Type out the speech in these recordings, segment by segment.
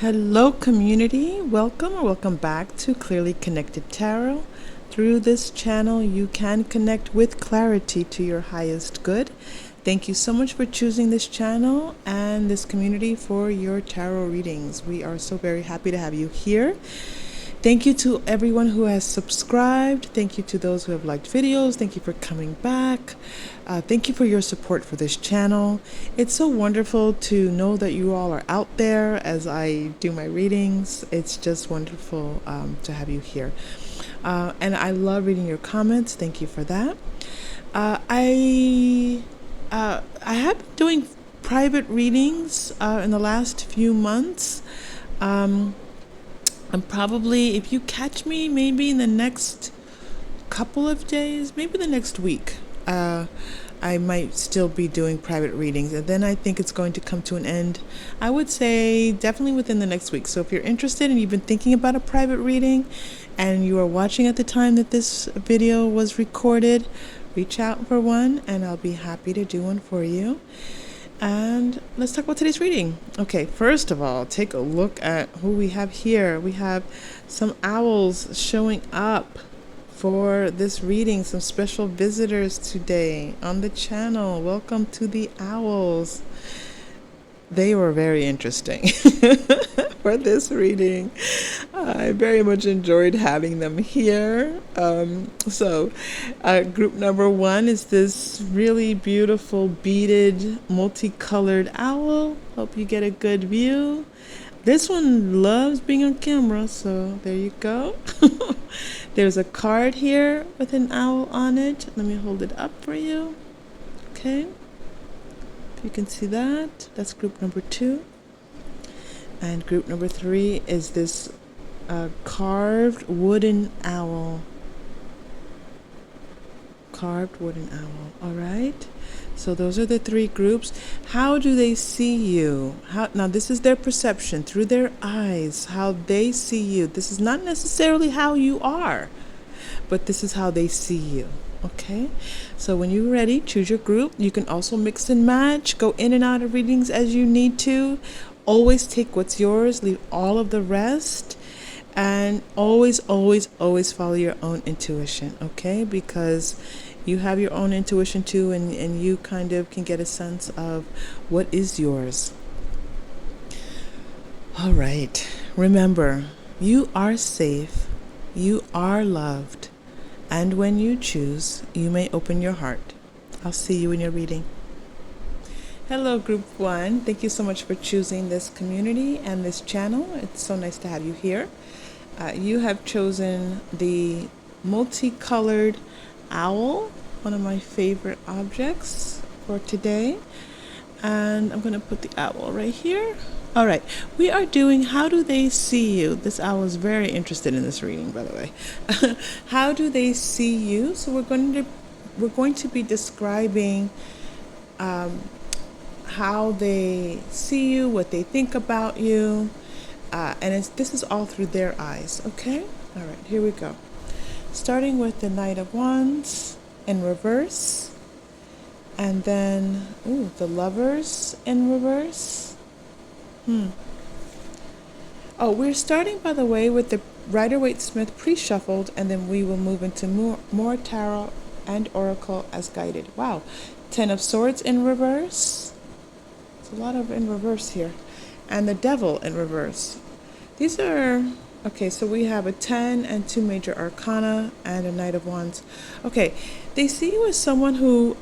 Hello, community. Welcome or welcome back to Clearly Connected Tarot. Through this channel, you can connect with clarity to your highest good. Thank you so much for choosing this channel and this community for your tarot readings. We are so very happy to have you here. Thank you to everyone who has subscribed. Thank you to those who have liked videos. Thank you for coming back. Thank you for your support for this channel. It's so wonderful to know that you all are out there as I do my readings. It's just wonderful to have you here. And I love reading your comments. Thank you for that. I have been doing private readings in the last few months. I'm probably, if you catch me, maybe in the next couple of days, maybe the next week, I might still be doing private readings. And then I think it's going to come to an end, I would say definitely within the next week. So if you're interested and you've been thinking about a private reading and you are watching at the time that this video was recorded, reach out for one and I'll be happy to do one for you. And let's talk about today's reading. Okay, first of all, take a look at who we have here. We have some owls showing up for this reading, some special visitors today on the channel. Welcome to the owls. They were very interesting for this reading. I very much enjoyed having them here. Group number one is this really beautiful beaded multicolored owl. Hope you get a good view. This one loves being on camera, so there you go. There's a card here with an owl on it. Let me hold it up for you. Okay. If you can see that, that's group number two. And group number three is this carved wooden owl. Carved wooden owl. All right. So those are the three groups. How do they see you? Now this is their perception through their eyes, how they see you. This is not necessarily how you are, but this is how they see you. Okay, so when you're ready, choose your group. You can also mix and match, go in and out of readings as you need to. Always take what's yours, leave all of the rest, and always follow your own intuition, okay? Because you have your own intuition too, and you kind of can get a sense of what is yours. All right, remember, you are safe, you are loved. And when you choose, you may open your heart. I'll see you in your reading. Hello, group one. Thank you so much for choosing this community and this channel. It's so nice to have you here. You have chosen the multicolored owl, one of my favorite objects for today. And I'm going to put the owl right here. All right, we are doing how do they see you? This owl is very interested in this reading, by the way. How do they see you? So we're going to be describing how they see you, what they think about you, and this is all through their eyes. Okay. All right. Here we go. Starting with the Knight of Wands in reverse, and then the Lovers in reverse. Oh, we're starting, by the way, with the Rider-Waite-Smith pre-shuffled, and then we will move into more tarot and oracle as guided. Wow. 10 of Swords in reverse. There's a lot of in reverse here. And the Devil in reverse. These are, okay, so we have a 10 and 2 major arcana and a Knight of Wands. Okay, they see you as someone who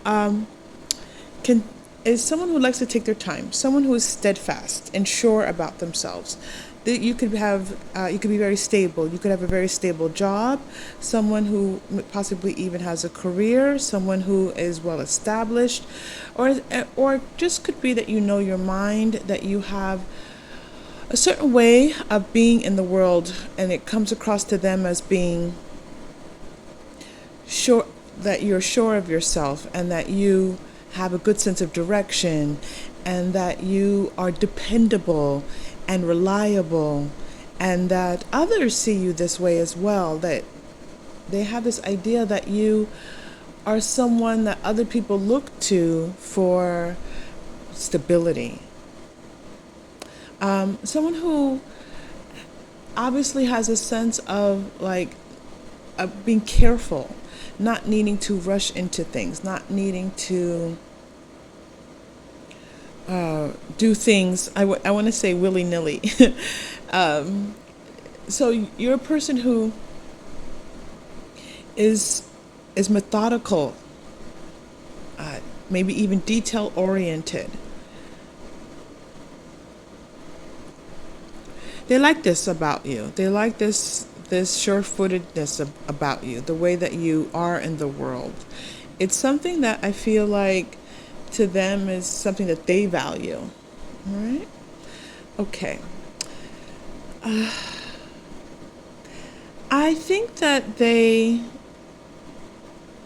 is someone who likes to take their time, someone who is steadfast and sure about themselves. You could be very stable. You could have a very stable job, someone who possibly even has a career, someone who is well established, or just could be that you know your mind, that you have a certain way of being in the world, and it comes across to them as being sure, that you're sure of yourself, and that you have a good sense of direction, and that you are dependable and reliable, and that others see you this way as well, that they have this idea that you are someone that other people look to for stability. Someone who obviously has a sense of like being careful, not needing to rush into things, not needing to do things, I want to say willy-nilly. So you're a person who is methodical, maybe even detail oriented. They like this about you. They like this sure-footedness about you, the way that you are in the world. It's something that I feel like to them is something that they value. All right? Okay. I think that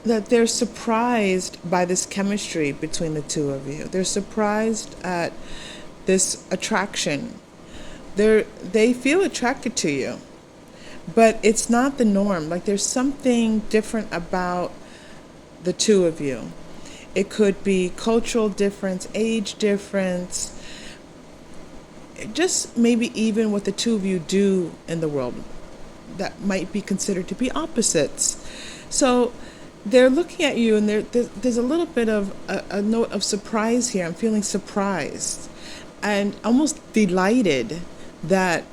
they're surprised by this chemistry between the two of you. They're surprised at this attraction. They feel attracted to you, but it's not the norm. Like there's something different about the two of you. It could be cultural difference, age difference, just maybe even what the two of you do in the world that might be considered to be opposites. So they're looking at you, and there's a little bit of a note of surprise here. I'm feeling surprised and almost delighted that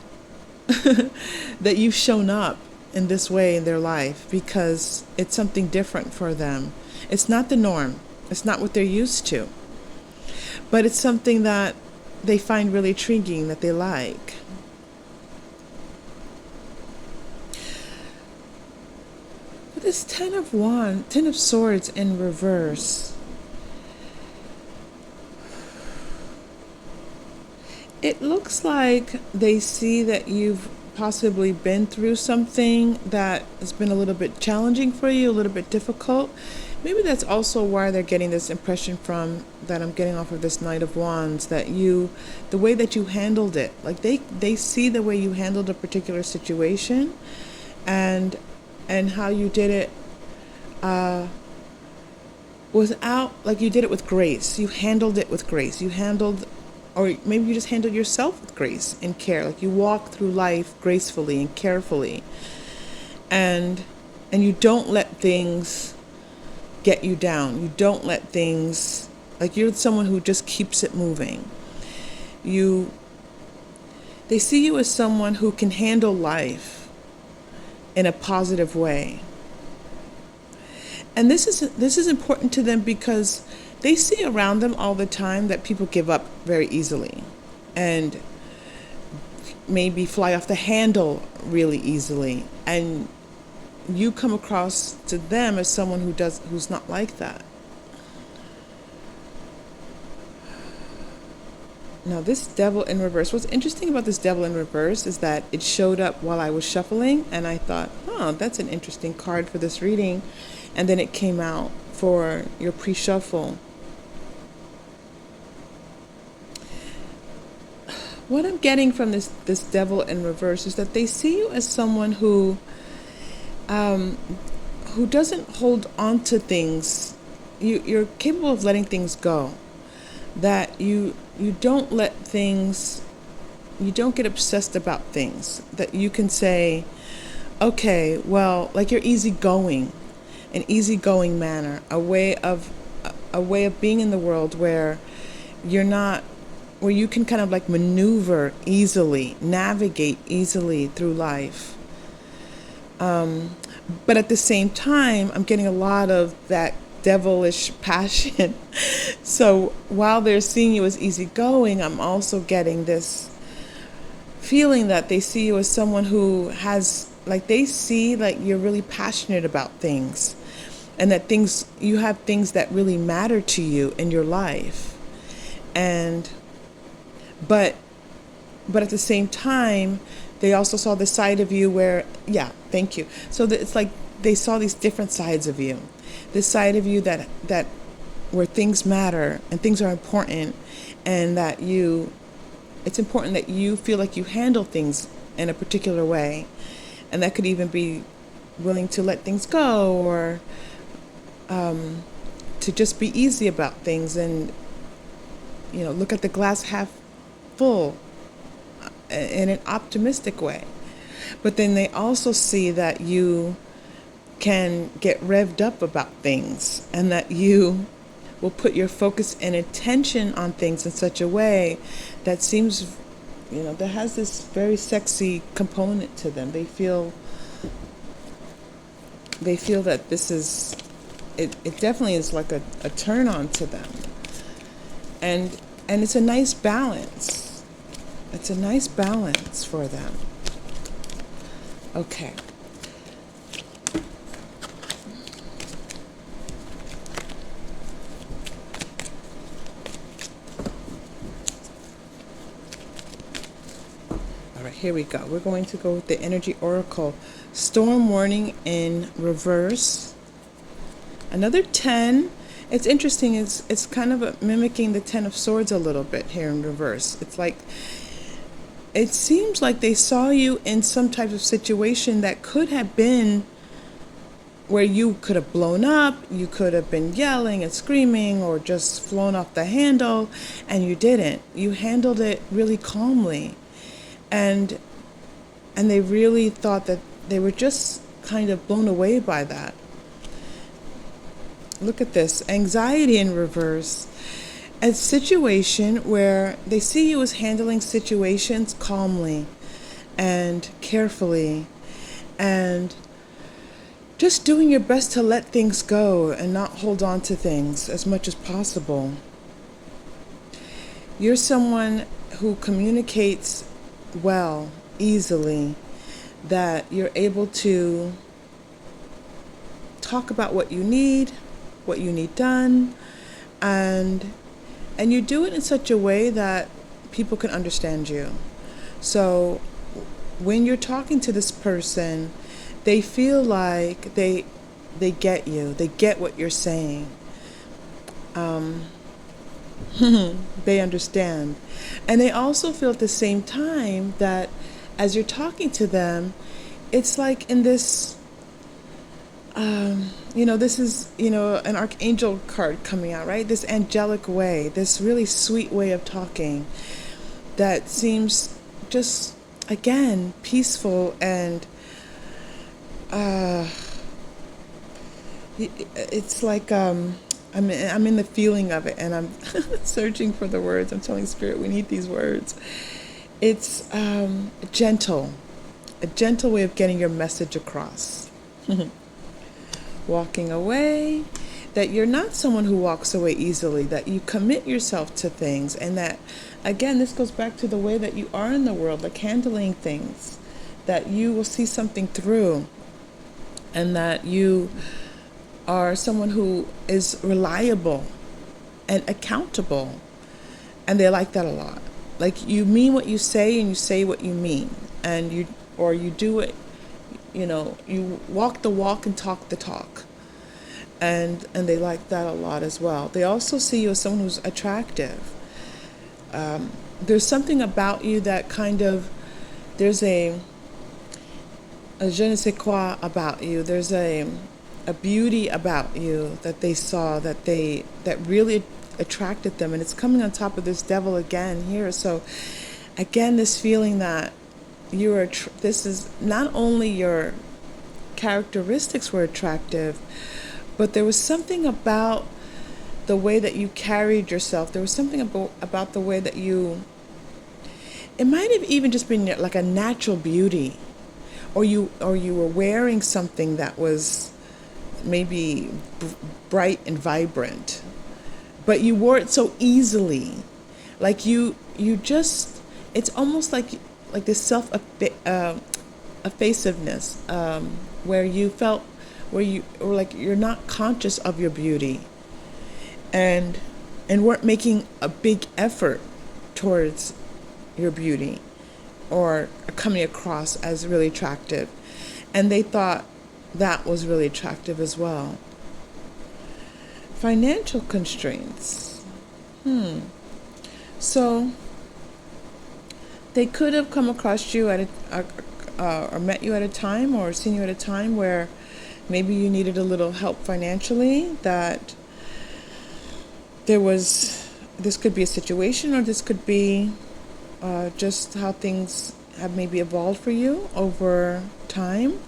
that you've shown up in this way in their life, because it's something different for them. It's not the norm. It's not what they're used to. But it's something that they find really intriguing, that they like. But this Ten of Swords in reverse, it looks like they see that you've possibly been through something that has been a little bit challenging for you, a little bit difficult. Maybe that's also why they're getting this impression from that I'm getting off of this Knight of Wands, that the way that you handled it, like they see the way you handled a particular situation, and how you did it without, like you did it with grace. You handled it with grace. You handled, or maybe you just handled yourself with grace and care. Like you walk through life gracefully and carefully, and you don't let things get you down. You don't let things, like you're someone who just keeps it moving. They see you as someone who can handle life in a positive way. And this is important to them because they see around them all the time that people give up very easily and maybe fly off the handle really easily. And you come across to them as someone who's not like that. Now this Devil in reverse, what's interesting about this Devil in reverse is that it showed up while I was shuffling, and I thought, that's an interesting card for this reading. And then it came out for your pre-shuffle. What I'm getting from this Devil in reverse is that they see you as someone who doesn't hold on to things. You're capable of letting things go. That you don't let things, you don't get obsessed about things. That you can say, okay, well, like you're easygoing, an easygoing manner, a way of being in the world where where you can kind of like maneuver easily, navigate easily through life. But at the same time, I'm getting a lot of that devilish passion. So while they're seeing you as easygoing, I'm also getting this feeling that they see you as someone who has, like they see like you're really passionate about things, and that you have things that really matter to you in your life. But at the same time, they also saw the side of you where, thank you. So it's like they saw these different sides of you. This side of you that where things matter and things are important, and that it's important that you feel like you handle things in a particular way. And that could even be willing to let things go, or to just be easy about things, and look at the glass half full in an optimistic way. But then they also see that you can get revved up about things, and that you will put your focus and attention on things in such a way that seems, that has this very sexy component to them. They feel that this is, it definitely is like a turn on to them. And it's a nice balance. It's a nice balance for them. Okay. All right, here we go. We're going to go with the Energy Oracle. Storm warning in reverse. Another 10. It's interesting. It's kind of mimicking the 10 of Swords a little bit here in reverse. It's like, it seems like they saw you in some type of situation that could have been where you could have blown up, you could have been yelling and screaming or just flown off the handle, and you didn't. You handled it really calmly. And they really thought that they were just kind of blown away by that. Look at this. Anxiety in reverse. A situation where they see you as handling situations calmly and carefully and just doing your best to let things go and not hold on to things as much as possible. You're someone who communicates well, easily, that you're able to talk about what you need done, and you do it in such a way that people can understand you. So when you're talking to this person, they feel like they get you. They get what you're saying. They understand. And they also feel at the same time that as you're talking to them, it's like in this, this is, an archangel card coming out, right? This angelic way, this really sweet way of talking that seems just, again, peaceful and it's like I'm in the feeling of it, and I'm searching for the words. I'm telling Spirit we need these words. It's a gentle way of getting your message across. Walking away, that you're not someone who walks away easily, that you commit yourself to things, and that, again, this goes back to the way that you are in the world, like handling things, that you will see something through, and that you are someone who is reliable and accountable, and they like that a lot. Like, you mean what you say, and you say what you mean, and you do it. You walk the walk and talk the talk, and they like that a lot as well. They also see you as someone who's attractive. There's something about you that kind of, there's a je ne sais quoi about you. There's a beauty about you that they saw, that really attracted them, and it's coming on top of this devil again here. So again, this feeling that this is not only your characteristics were attractive, but there was something about the way that you carried yourself. There was something about the way that it might have even just been like a natural beauty, or you were wearing something that was maybe bright and vibrant, but you wore it so easily. Like you just, it's almost like this self-effaceiveness, where you felt, or like you're not conscious of your beauty, and weren't making a big effort towards your beauty or coming across as really attractive, and they thought that was really attractive as well. Financial constraints. So they could have come across you at or met you at a time, or seen you at a time where maybe you needed a little help financially, that this could be a situation, or this could be just how things have maybe evolved for you over time,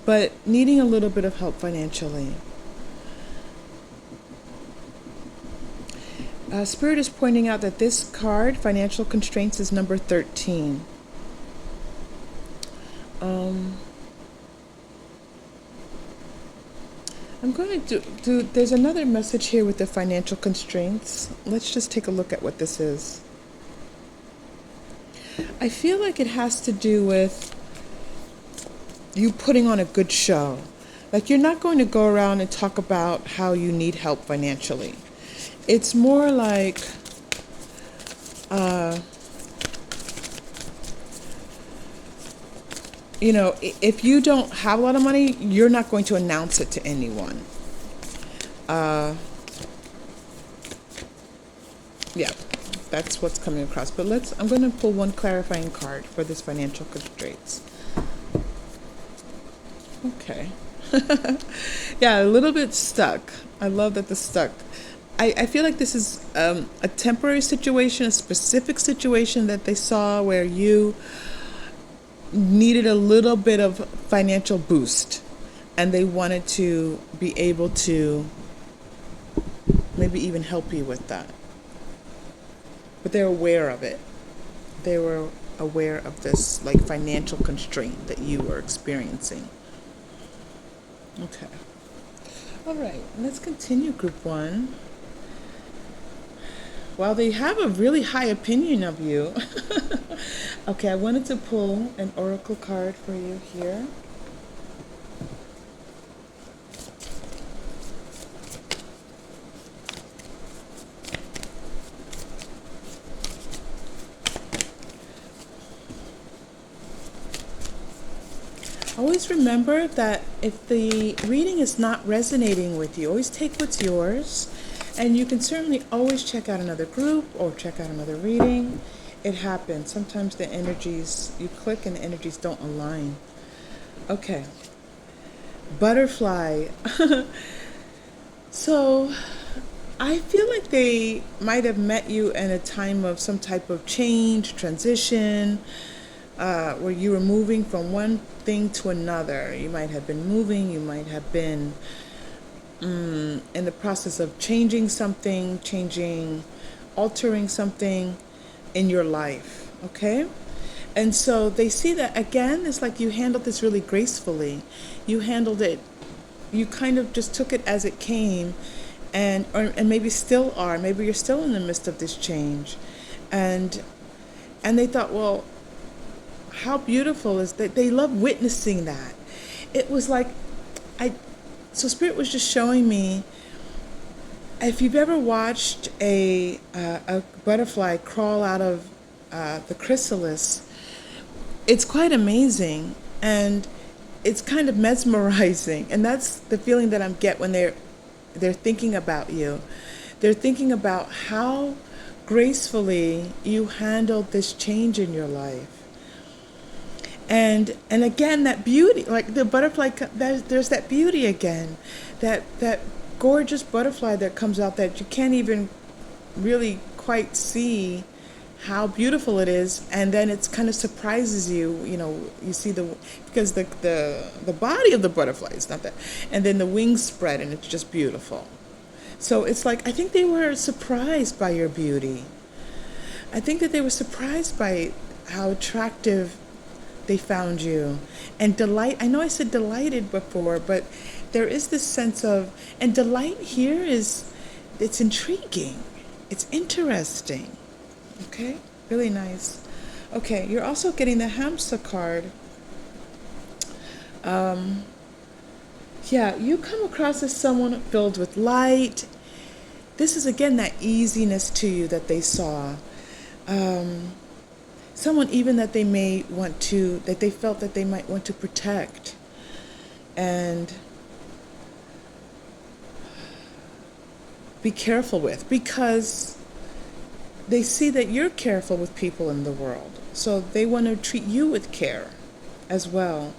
but needing a little bit of help financially. Spirit is pointing out that this card, Financial Constraints, is number 13. I'm going to do, there's another message here with the financial constraints. Let's just take a look at what this is. I feel like it has to do with you putting on a good show. Like, you're not going to go around and talk about how you need help financially. It's more like, you know, if you don't have a lot of money, you're not going to announce it to anyone. Yeah, that's what's coming across. But I'm going to pull one clarifying card for this financial constraints. Okay. Yeah, a little bit stuck. I love that the stuck. I feel like this is a temporary situation, a specific situation that they saw where you needed a little bit of financial boost, and they wanted to be able to maybe even help you with that. But they're aware of it. They were aware of this like financial constraint that you were experiencing. Okay. All right, let's continue, group one. Well, they have a really high opinion of you. Okay, I wanted to pull an oracle card for you here. Always remember that if the reading is not resonating with you, always take what's yours. And you can certainly always check out another group or check out another reading. It happens. Sometimes the energies, you click and the energies don't align. Okay. Butterfly. So I feel like they might have met you in a time of some type of change, transition, where you were moving from one thing to another. You might have been moving, you might have been in the process of changing something, altering something in your life, okay? And so they see that, again, it's like you handled this really gracefully. You handled it, you kind of just took it as it came, and maybe still are. Maybe you're still in the midst of this change. And they thought, well, how beautiful is that? They love witnessing that. It was like, so Spirit was just showing me, if you've ever watched a butterfly crawl out of the chrysalis, it's quite amazing, and it's kind of mesmerizing. And that's the feeling that I get when they're thinking about you. They're thinking about how gracefully you handled this change in your life. And again, that beauty, like the butterfly, there's that beauty again, that gorgeous butterfly that comes out that you can't even really quite see how beautiful it is, and then it kind of surprises you. You know, you see because the body of the butterfly is not that, and then the wings spread, and it's just beautiful. So it's like, I think they were surprised by your beauty. I think that they were surprised by how attractive they found you, and delight. I know I said delighted before, but there is this sense of, and delight here it's intriguing, it's interesting. Okay, really nice. Okay, you're also getting the hamster card. Yeah, you come across as someone filled with light. This is again that easiness to you that they saw. Someone even that they felt that they might want to protect and be careful with, because they see that you're careful with people in the world. So they want to treat you with care as well.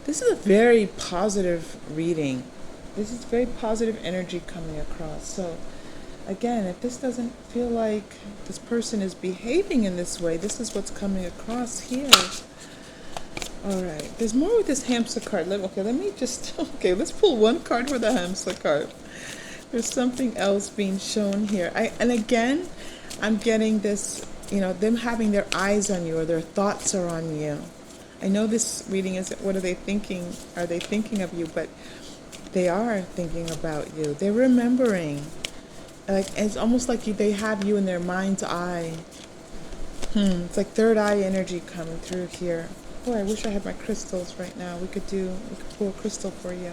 This is a very positive reading. This is very positive energy coming across. So Again, if this doesn't feel like this person is behaving in this way, this is what's coming across here. All right, there's more with this hamster card. Let me just, okay, let's pull one card for the hamster card. There's something else being shown here. And again, I'm getting this, them having their eyes on you or their thoughts are on you. I know this reading isn't, what are they thinking? Are they thinking of you? But they are thinking about you. They're remembering. Like, it's almost like they have you in their mind's eye. It's like third eye energy coming through here. Boy, I wish I had my crystals right now. We could pull a crystal for you.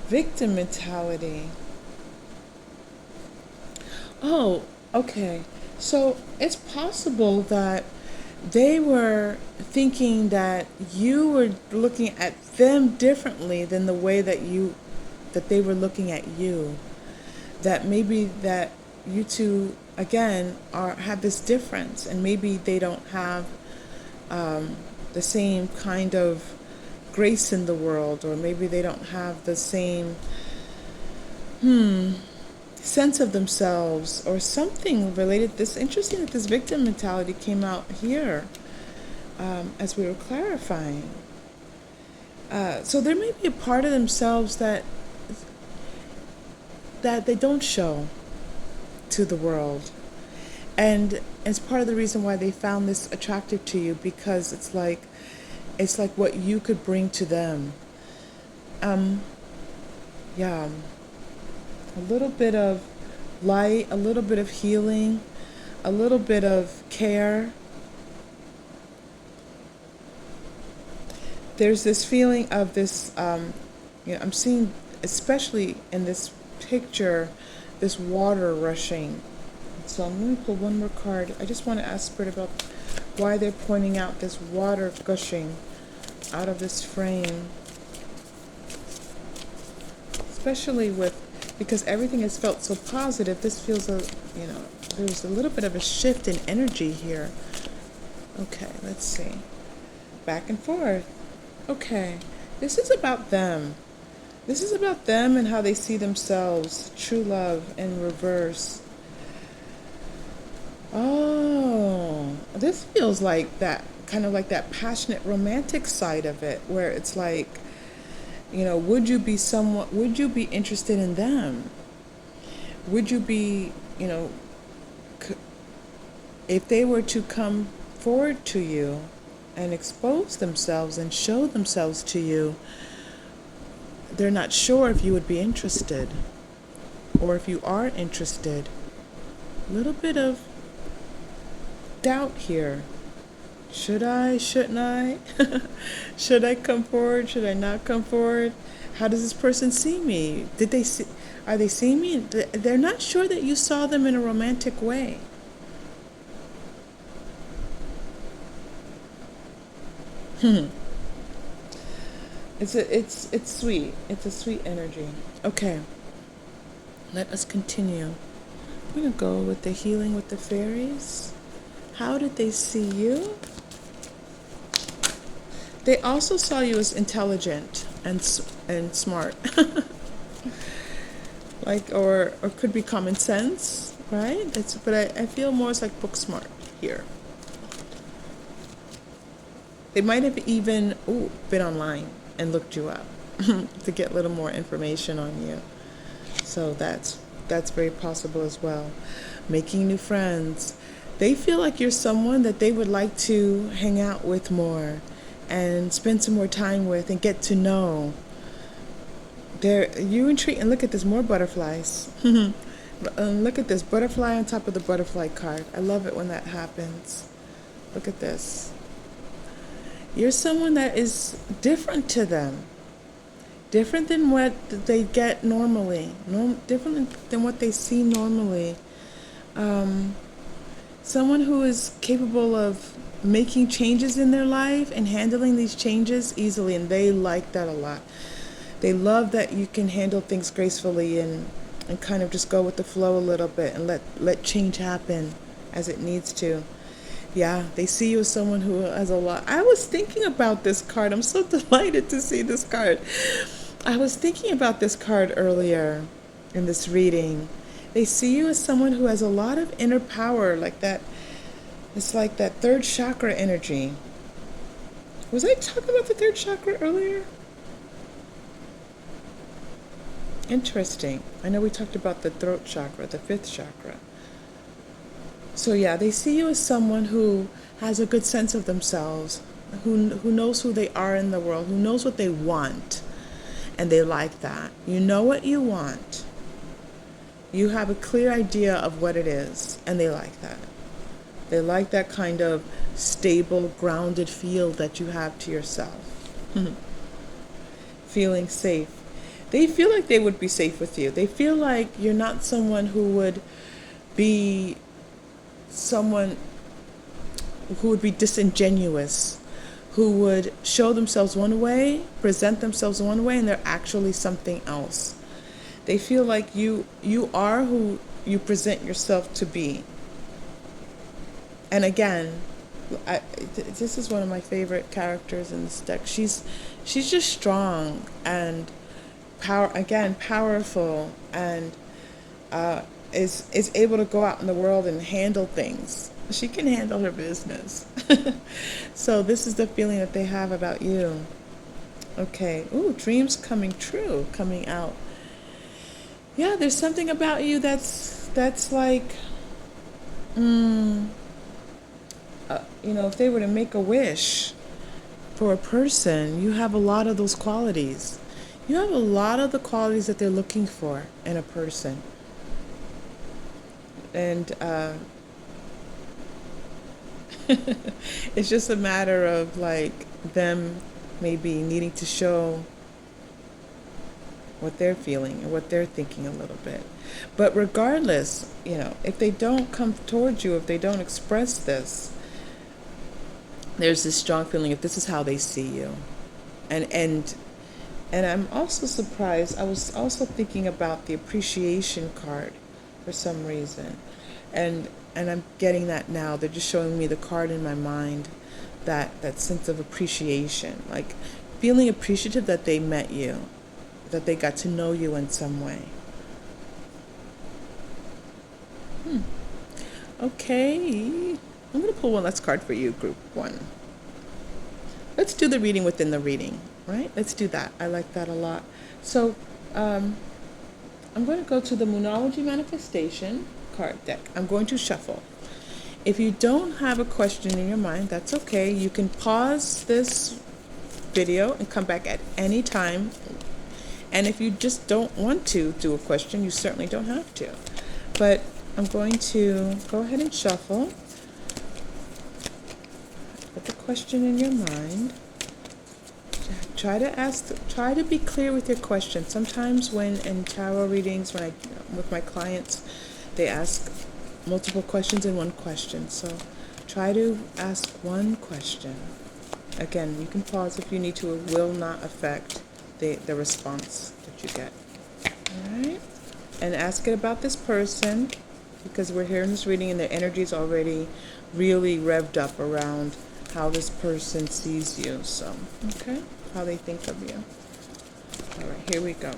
Victim mentality. Oh, okay. So it's possible that they were thinking that you were looking at them differently than the way that they were looking at you. That maybe that you two again have this difference, and maybe they don't have the same kind of grace in the world, or maybe they don't have the same sense of themselves, or something related. This interesting that this victim mentality came out here as we were clarifying. So there may be a part of themselves that they don't show to the world, and it's part of the reason why they found this attractive to you, because it's like what you could bring to them. Yeah, a little bit of light, a little bit of healing, a little bit of care. There's this feeling of this, I'm seeing, especially in this picture, this water rushing. So I'm going to pull one more card. I just want to ask Spirit about why they're pointing out this water gushing out of this frame. Especially because everything has felt so positive, this feels there's a little bit of a shift in energy here. Okay, let's see. Back and forth. Okay, this is about them. This is about them and how they see themselves. True love in reverse. Oh, this feels like that, kind of like that passionate romantic side of it, where it's like, would you be interested in them? Would you be, if they were to come forward to you and expose themselves and show themselves to you, they're not sure if you would be interested, or if you are interested. A little bit of doubt here. Should I? Shouldn't I? Should I come forward? Should I not come forward? How does this person see me? Are they seeing me? They're not sure that you saw them in a romantic way. It's sweet. It's a sweet energy. Okay. Let us continue. I'm going to go with the healing with the fairies. How did they see you? They also saw you as intelligent and smart. or could be common sense, right? But I feel more it's like book smart here. They might have even been online and looked you up to get a little more information on you. So that's very possible as well. Making new friends. They feel like you're someone that they would like to hang out with more and spend some more time with and get to know. You intrigue, and look at this, more butterflies. Look at this, butterfly on top of the butterfly card. I love it when that happens. Look at this. You're someone that is different to them. Different than what they get normally. Different than what they see normally. Someone who is capable of making changes in their life and handling these changes easily, and they like that a lot. They love that you can handle things gracefully and kind of just go with the flow a little bit and let change happen as it needs to. Yeah, they see you as someone who has a lot. I was thinking about this card. I'm so delighted to see this card. I was thinking about this card earlier in this reading, They see you as someone who has a lot of inner power, like that. It's like that third chakra energy. Was I talking about the third chakra earlier? Interesting. I know we talked about the throat chakra, the fifth chakra. So yeah, they see you as someone who has a good sense of themselves, who knows who they are in the world, who knows what they want, and they like that. You know what you want. You have a clear idea of what it is, and they like that. They like that kind of stable, grounded feel that you have to yourself. Feeling safe. They feel like they would be safe with you. They feel like you're not someone who would be someone who would be disingenuous, who would show themselves one way, present themselves one way, and they're actually something else. They feel like you are who you present yourself to be. And again, this is one of my favorite characters in this deck. She's just strong and powerful, and is able to go out in the world and handle things. She can handle her business. So this is the feeling that they have about you. Okay. Ooh, dreams coming true, coming out. Yeah, there's something about you that's like, if they were to make a wish for a person, you have a lot of those qualities. You have a lot of the qualities that they're looking for in a person. And it's just a matter of like them maybe needing to show what they're feeling and what they're thinking a little bit. But regardless, if they don't come towards you, if they don't express this, there's this strong feeling if this is how they see you. And I'm also surprised. I was also thinking about the appreciation card for some reason. And I'm getting that now. They're just showing me the card in my mind, that sense of appreciation, like feeling appreciative that they met you, that they got to know you in some way. Okay. I'm going to pull one last card for you, group 1. Let's do the reading within the reading, right? Let's do that. I like that a lot. So I'm going to go to the Moonology Manifestation card deck. I'm going to shuffle. If you don't have a question in your mind, that's okay. You can pause this video and come back at any time. And if you just don't want to do a question, you certainly don't have to. But I'm going to go ahead and shuffle. Put the question in your mind. Try to be clear with your question. Sometimes when in tarot readings, with my clients, they ask multiple questions in one question. So try to ask one question. Again, you can pause if you need to. It will not affect the response that you get. All right? And ask it about this person, because we're here in this reading and their energy is already really revved up around how this person sees you. So, okay? How they think of you. All right, here we go.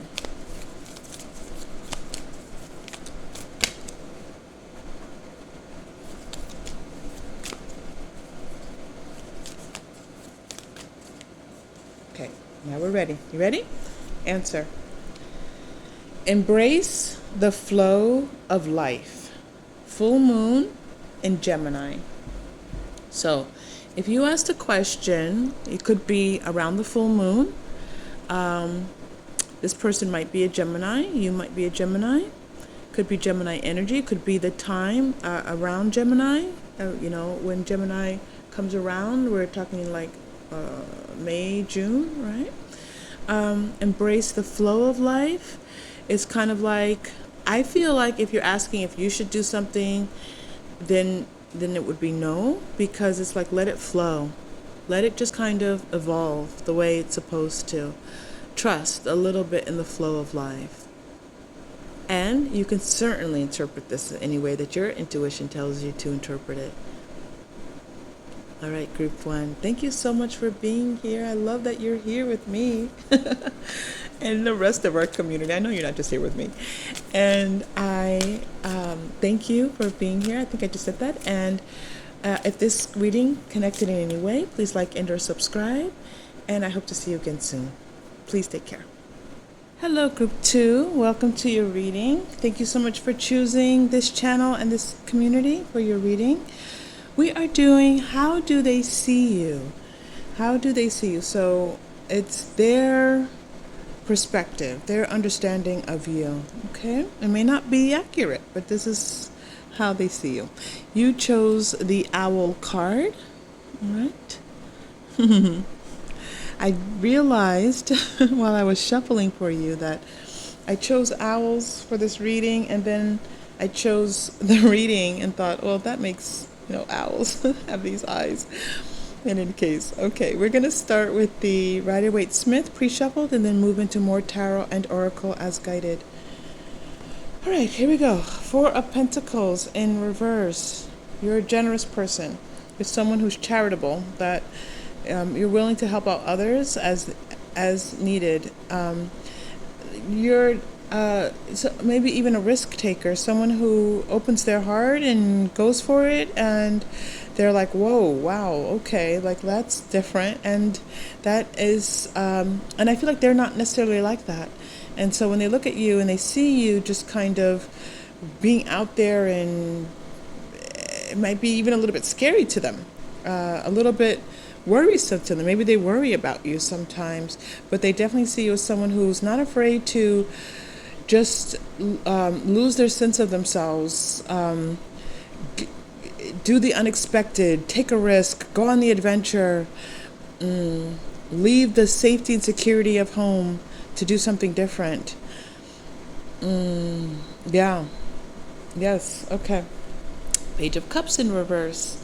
Okay, now we're ready. You ready? Answer. Embrace the flow of life. Full moon in Gemini. So, if you asked a question, it could be around the full moon. This person might be a Gemini. You might be a Gemini. Could be Gemini energy. Could be the time around Gemini. When Gemini comes around, we're talking like May, June, right? Embrace the flow of life. It's kind of like, I feel like if you're asking if you should do something, then it would be no, because it's like, let it flow. Let it just kind of evolve the way it's supposed to. Trust a little bit in the flow of life. And you can certainly interpret this any way that your intuition tells you to interpret it. All right, group 1. Thank you so much for being here. I love that you're here with me and the rest of our community. I know you're not just here with me. And I thank you for being here. I think I just said that. And if this reading connected in any way, please like and or subscribe. And I hope to see you again soon. Please take care. Hello, Group 2. Welcome to your reading. Thank you so much for choosing this channel and this community for your reading. We are doing How Do They See You? How do they see you? So it's their perspective, their understanding of you. Okay? It may not be accurate, but this is how they see you. You chose the owl card. All right. I realized while I was shuffling for you that I chose owls for this reading, and then I chose the reading and thought, well, that makes, owls have these eyes. In any case, okay, we're going to start with the Rider-Waite-Smith pre-shuffled and then move into more tarot and oracle as guided. All right, here we go. Four of Pentacles in reverse. You're a generous person. You're someone who's charitable, that you're willing to help out others as needed. You're so maybe even a risk taker, someone who opens their heart and goes for it, and they're like, whoa, wow, okay, like that's different. And that is, and I feel like they're not necessarily like that. And so when they look at you and they see you just kind of being out there, and it might be even a little bit scary to them, a little bit worrisome to them. Maybe they worry about you sometimes, but they definitely see you as someone who's not afraid to just lose their sense of themselves, do the unexpected, take a risk, go on the adventure, leave the safety and security of home to do something different. Yeah. Yes. Okay. Page of Cups in reverse.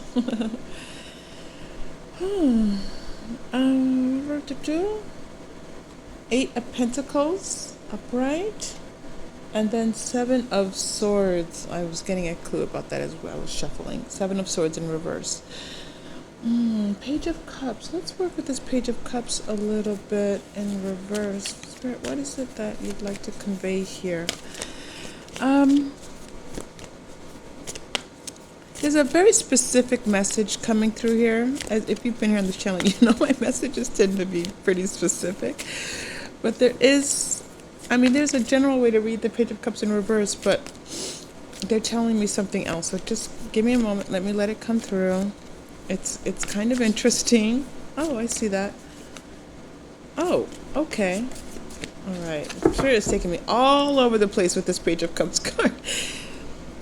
Eight of Pentacles upright, and then Seven of Swords. I was getting a clue about that as well. I was shuffling. Seven of Swords in reverse. Page of Cups. Let's work with this Page of Cups a little bit in reverse. Spirit, what is it that you'd like to convey here? There's a very specific message coming through here. If you've been here on this channel, you know my messages tend to be pretty specific. But there's a general way to read the Page of Cups in reverse, but they're telling me something else. So just give me a moment. Let me let it come through. It's kind of interesting. Oh, I see that. Oh, okay. All right. Spirit is taking me all over the place with this Page of Cups card.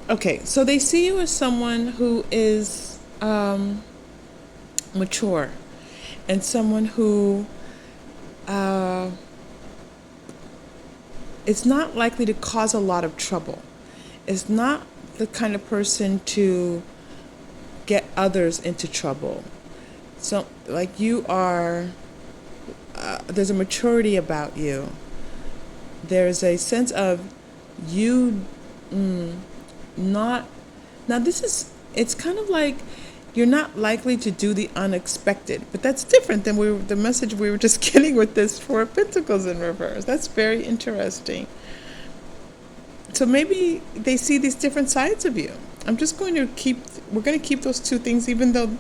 Okay, so they see you as someone who is mature, and someone who is not likely to cause a lot of trouble. Is not the kind of person to get others into trouble. So, like, you are, there's a maturity about you. There's a sense of you it's kind of like you're not likely to do the unexpected, but that's different than the message we were just getting with this Four of Pentacles in reverse. That's very interesting. So maybe they see these different sides of you. We're going to keep those two things, even though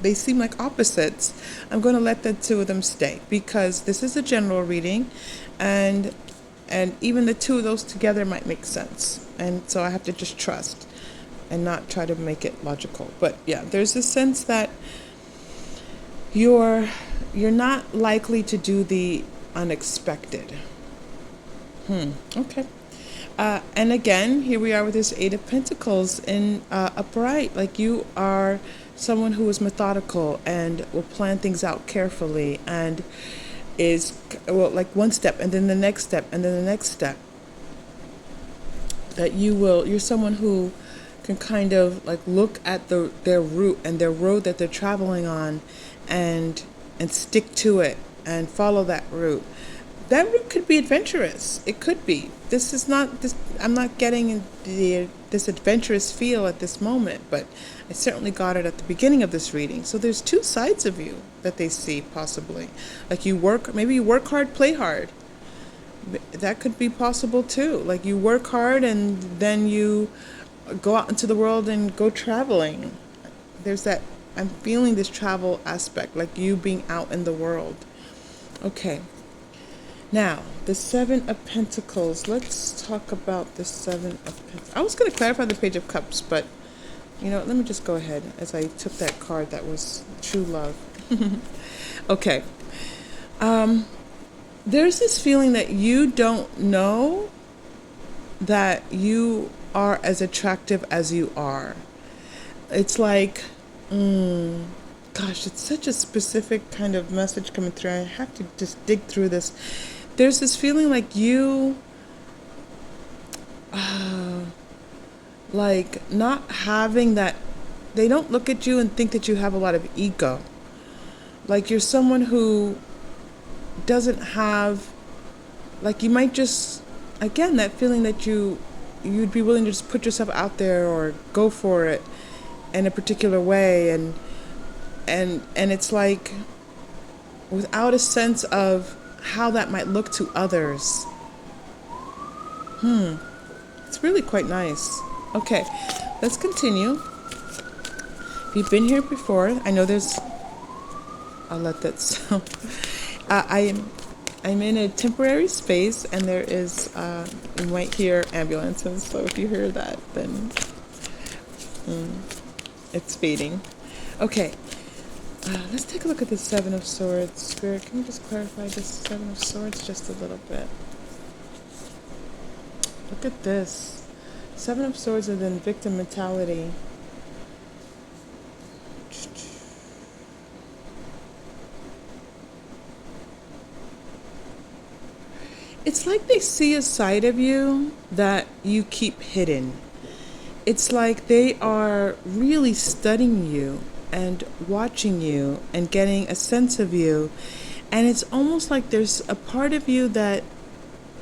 they seem like opposites. I'm going to let the two of them stay, because this is a general reading, and even the two of those together might make sense. And so I have to just trust and not try to make it logical. But yeah, there's a sense that you're not likely to do the unexpected. Okay. And again, here we are with this Eight of Pentacles in upright. Like, you are someone who is methodical and will plan things out carefully, and is, well, like one step and then the next step and then the next step. That you're someone who can kind of like look at their route and their road that they're traveling on, and stick to it and follow that route. That route could be adventurous. It could be. This is not this. I'm not getting this adventurous feel at this moment, but I certainly got it at the beginning of this reading. So there's two sides of you that they see, possibly. Like, maybe you work hard, play hard. That could be possible too. Like you work hard and then you go out into the world and go traveling. There's that, I'm feeling this travel aspect, like you being out in the world. Okay. Now, the Seven of Pentacles. Let's talk about the Seven of Pentacles. I was going to clarify the Page of Cups, but you know, let me just go ahead as I took that card that was true love. Okay. There's this feeling that you don't know that you are as attractive as you are. It's like, gosh, it's such a specific kind of message coming through. I have to just dig through this. There's this feeling like you, like not having that, they don't look at you and think that you have a lot of ego. Like you're someone who doesn't have, like you might just, again, that feeling that you'd be willing to just put yourself out there or go for it in a particular way, and it's like without a sense of how that might look to others. It's really quite nice. Okay, let's continue. If you've been here before, I know there's, I'll let that sound. I'm in a temporary space, and there is, you might hear ambulances, so if you hear that, then it's fading. Okay, let's take a look at the Seven of Swords. Spirit, can you just clarify this Seven of Swords just a little bit? Look at this. Seven of Swords and then victim mentality. It's like they see a side of you that you keep hidden. It's like they are really studying you and watching you and getting a sense of you. And it's almost like there's a part of you that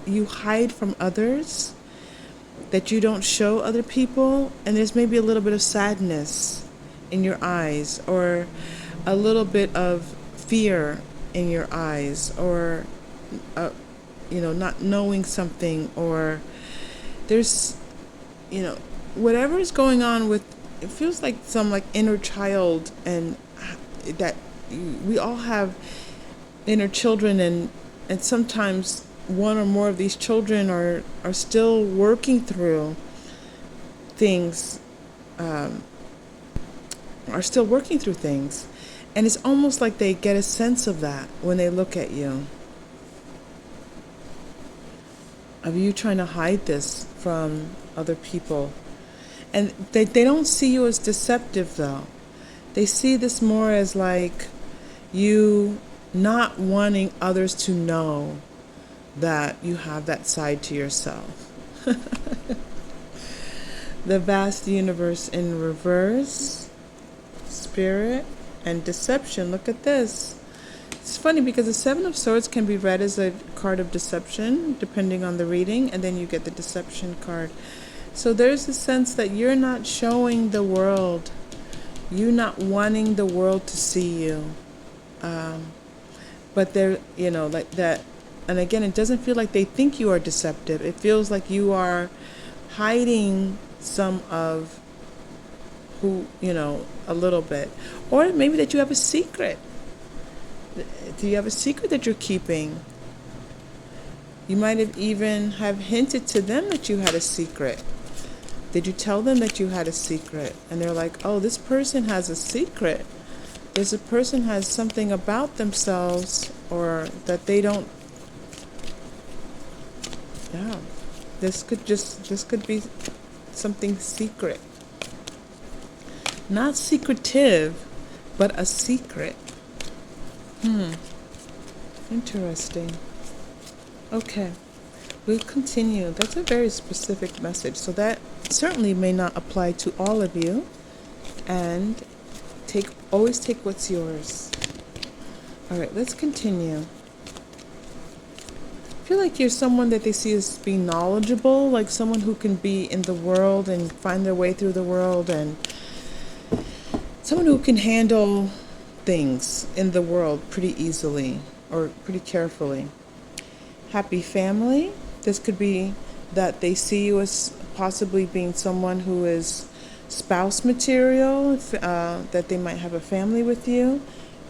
you hide from others, that you don't show other people. And there's maybe a little bit of sadness in your eyes, or a little bit of fear in your eyes, or not knowing something, or there's, whatever is going on with, it feels like some like inner child, and that we all have inner children, and sometimes one or more of these children are still working through things, and it's almost like they get a sense of that when they look at you. Of you trying to hide this from other people. And they don't see you as deceptive, though. They see this more as like you not wanting others to know that you have that side to yourself. The vast universe in reverse, spirit, and deception. Look at this. It's funny because the Seven of Swords can be read as a card of deception, depending on the reading, and then you get the deception card. So there's a sense that you're not showing the world, you not wanting the world to see you. But they're, like that. And again, it doesn't feel like they think you are deceptive. It feels like you are hiding some of who, a little bit. Or maybe that you have a secret. Do you have a secret that you're keeping? You might have even have hinted to them that you had a secret. Did you tell them that you had a secret? And they're like, oh, this person has a secret. This person has something about themselves, or that they don't. Yeah, this could be something secret. Not secretive, but a secret. Interesting. Okay, we'll continue. That's a very specific message, so that certainly may not apply to all of you. And always take what's yours. All right, let's continue. I feel like you're someone that they see as being knowledgeable, like someone who can be in the world and find their way through the world, and someone who can handle things in the world pretty easily or pretty carefully. happy family. This could be that they see you as possibly being someone who is spouse material, that they might have a family with you.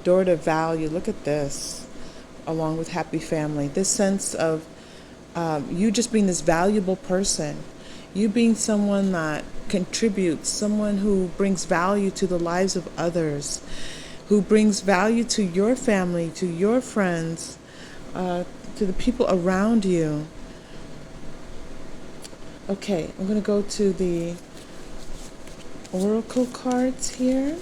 Door to value. Look at this, along with happy family. This sense of you just being this valuable person. You being someone that contributes, someone who brings value to the lives of others, who brings value to your family, to your friends, to the people around you. Okay, I'm going to go to the oracle cards here.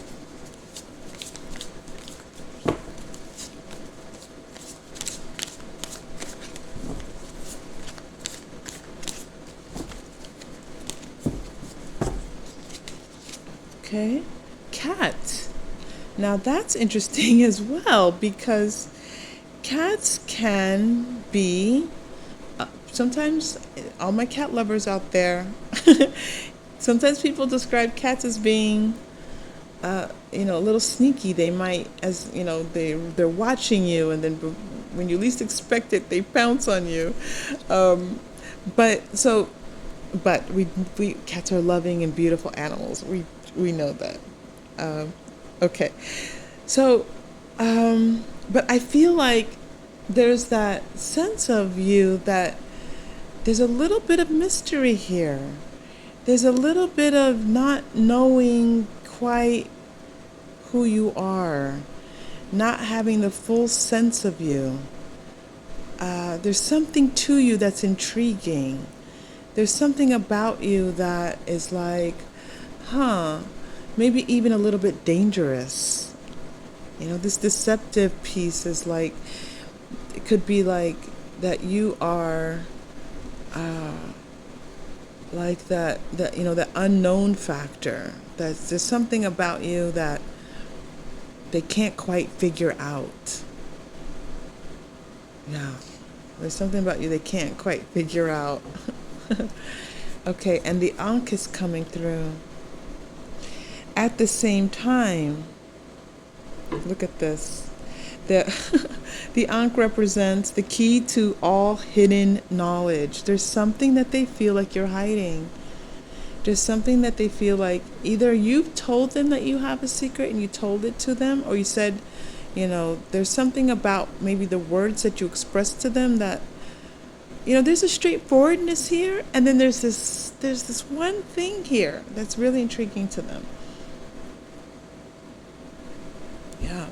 Okay, cat. Now that's interesting as well, because cats can be, sometimes, all my cat lovers out there, sometimes people describe cats as being, a little sneaky. They might, they're watching you, and then when you least expect it, they pounce on you. But we cats are loving and beautiful animals. We know that. Okay, so, but I feel like there's that sense of you that there's a little bit of mystery here. There's a little bit of not knowing quite who you are, not having the full sense of you. There's something to you that's intriguing. There's something about you that is like, maybe even a little bit dangerous. This deceptive piece is like, it could be like that you are like that unknown factor. There's something about you that they can't quite figure out. Yeah, there's something about you they can't quite figure out. Okay, and the Ankh is coming through. At the same time, look at this. The Ankh represents the key to all hidden knowledge. There's something that they feel like you're hiding. There's something that they feel like either you've told them that you have a secret and you told it to them, or you said, there's something about maybe the words that you expressed to them that, there's a straightforwardness here, and then there's this one thing here that's really intriguing to them. Yeah.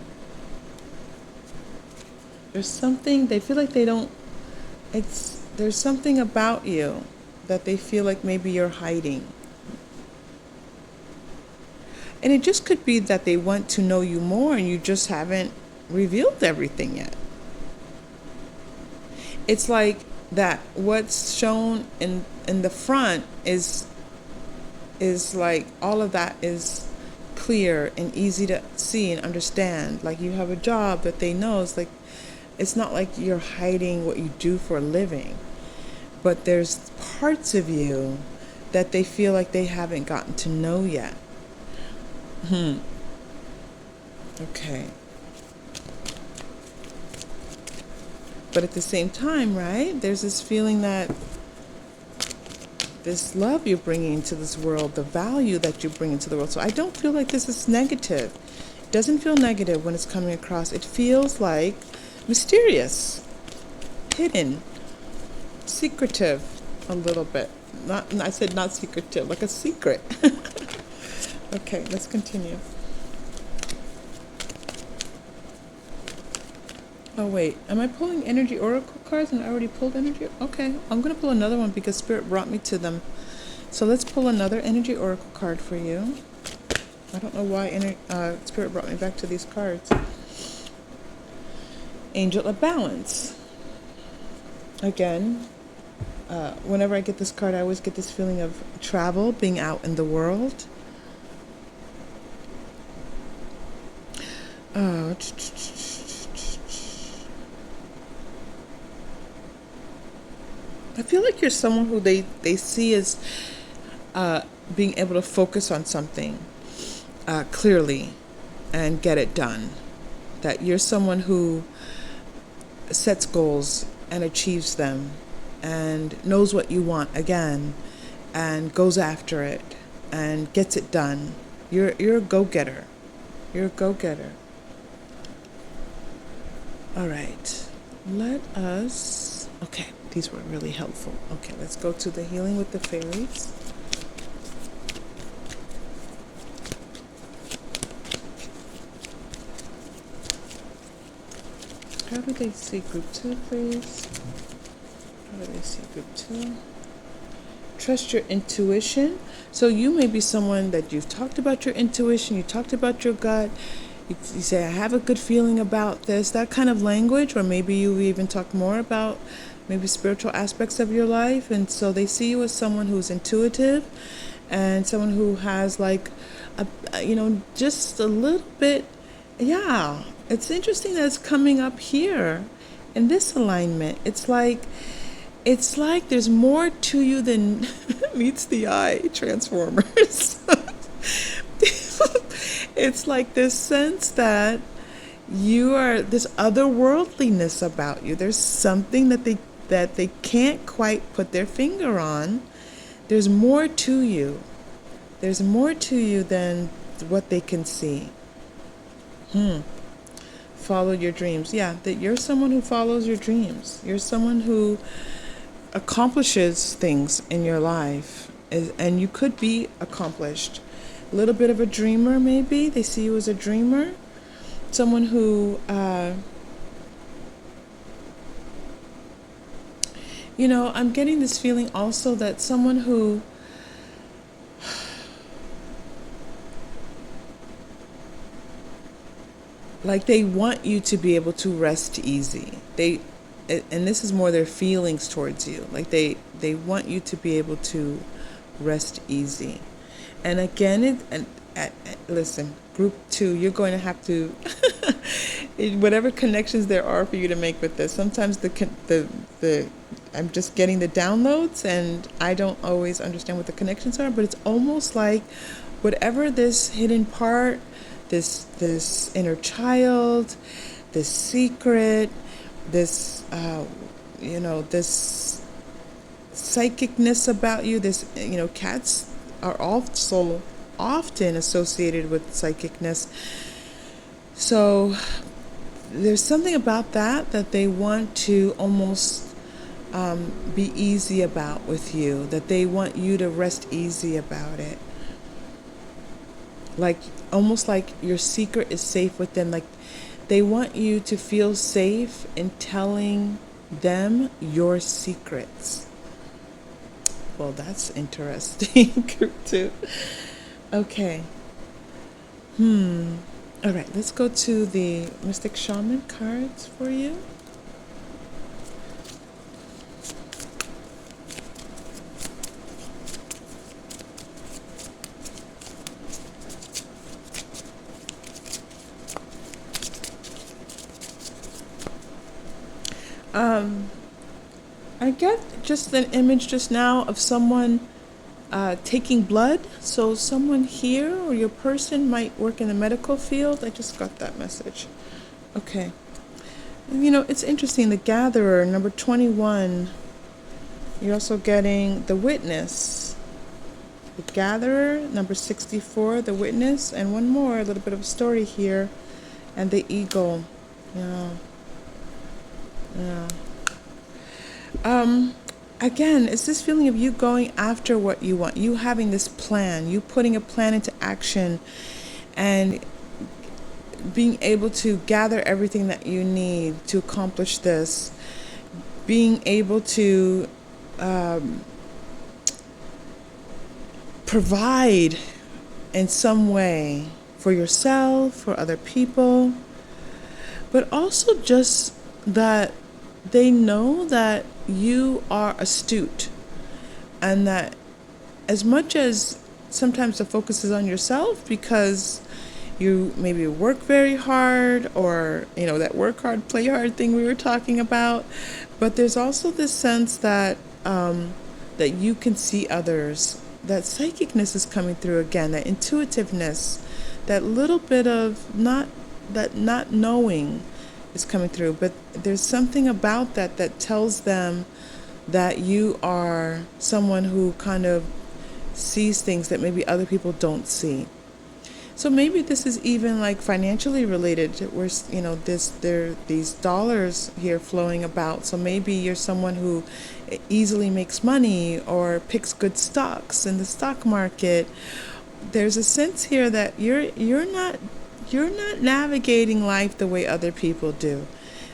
There's something, they feel like there's something about you that they feel like maybe you're hiding. And it just could be that they want to know you more and you just haven't revealed everything yet. It's like that what's shown in the front is like all of that is clear and easy to see and understand. Like you have a job that they know. It's not like you're hiding what you do for a living, but there's parts of you that they feel like they haven't gotten to know yet. Okay. But at the same time, right, there's this feeling that this love you're bringing into this world, the value that you bring into the world. So I don't feel like this is negative. It doesn't feel negative when it's coming across. It feels like mysterious, hidden, secretive a little bit. I said not secretive, like a secret. Okay, let's continue. Oh wait, am I pulling energy oracle cards and I already pulled energy? Okay, I'm going to pull another one because Spirit brought me to them. So let's pull another energy oracle card for you. I don't know why Spirit brought me back to these cards. Angel of Balance. Again, whenever I get this card, I always get this feeling of travel, being out in the world. I feel like you're someone who they see as being able to focus on something clearly and get it done. That you're someone who sets goals and achieves them and knows what you want again and goes after it and gets it done. You're a go-getter. You're a go-getter. All right. Okay, these were really helpful. Okay, let's go to the healing with the fairies. How do they see group 2, please? How do they see group 2? Trust your intuition. So you may be someone that you've talked about your intuition, you talked about your gut, you say, I have a good feeling about this, that kind of language, or maybe you even talk more about maybe spiritual aspects of your life. And so they see you as someone who's intuitive and someone who has like, just a little bit, yeah. It's interesting that it's coming up here in this alignment. It's like there's more to you than meets the eye, Transformers. It's like this sense that you are this otherworldliness about you. There's something that they can't quite put their finger on. There's more to you. There's more to you than what they can see. Follow your dreams. Yeah, that you're someone who follows your dreams. You're someone who accomplishes things in your life, and you could be accomplished. A little bit of a dreamer, maybe. They see you as a dreamer. Someone who, I'm getting this feeling also that someone who like they want you to be able to rest easy. And this is more their feelings towards you. Like they want you to be able to rest easy. And again, listen, group 2, you're going to have to, whatever connections there are for you to make with this. Sometimes I'm just getting the downloads and I don't always understand what the connections are, but it's almost like whatever this hidden part, this inner child, this secret, this this psychicness about you, this cats are also often associated with psychicness. So there's something about that they want to almost be easy about with you, that they want you to rest easy about it. Like almost like your secret is safe with them. Like they want you to feel safe in telling them your secrets. Well, that's interesting. Group 2. Okay. All right, let's go to the Mystic Shaman cards for you. I get just an image just now of someone taking blood. So someone here or your person might work in the medical field. I just got that message. Okay. It's interesting. The Gatherer, number 21. You're also getting the Witness. The Gatherer, number 64, the Witness, and one more, a little bit of a story here, and the Eagle. Yeah. Again, it's this feeling of you going after what you want, you having this plan, you putting a plan into action, and being able to gather everything that you need to accomplish this, being able to provide in some way for yourself, for other people, but also just that they know that you are astute, and that as much as sometimes the focus is on yourself because you maybe work very hard, or that work hard, play hard thing we were talking about, but there's also this sense that that you can see others, that psychicness is coming through again, that intuitiveness, that little bit of not knowing, is coming through, but there's something about that that tells them that you are someone who kind of sees things that maybe other people don't see. So maybe this is even like financially related. Where there are these dollars here flowing about. So maybe you're someone who easily makes money or picks good stocks in the stock market. There's a sense here that you're not navigating life the way other people do.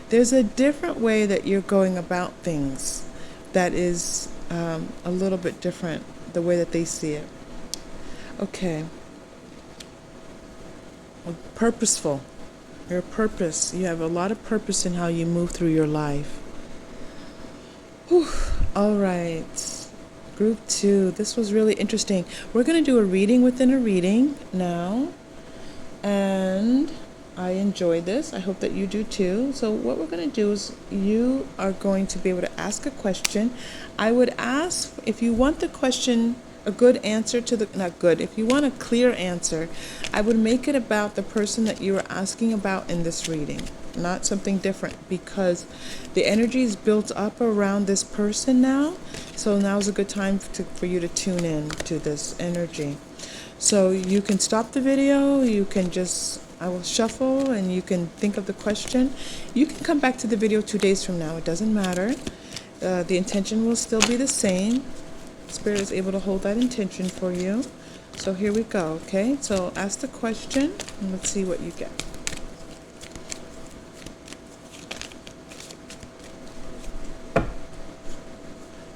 There's a different way that you're going about things that is a little bit different, the way that they see it. Okay. Purposeful. Your purpose. You have a lot of purpose in how you move through your life. Whew. All right. Group 2. This was really interesting. We're going to do a reading within a reading now. And I enjoyed this. I hope that you do too. So what we're going to do is you are going to be able to ask a question. I would ask, if you want the question, a good answer to the, not good, if you want a clear answer, I would make it about the person that you are asking about in this reading, not something different, because the energy is built up around this person now. So now is a good time for you to tune in to this energy. So you can stop the video, you can just, I will shuffle and you can think of the question. You can come back to the video 2 days from now, it doesn't matter. The intention will still be the same. Spirit is able to hold that intention for you. So here we go, okay? So ask the question and let's see what you get.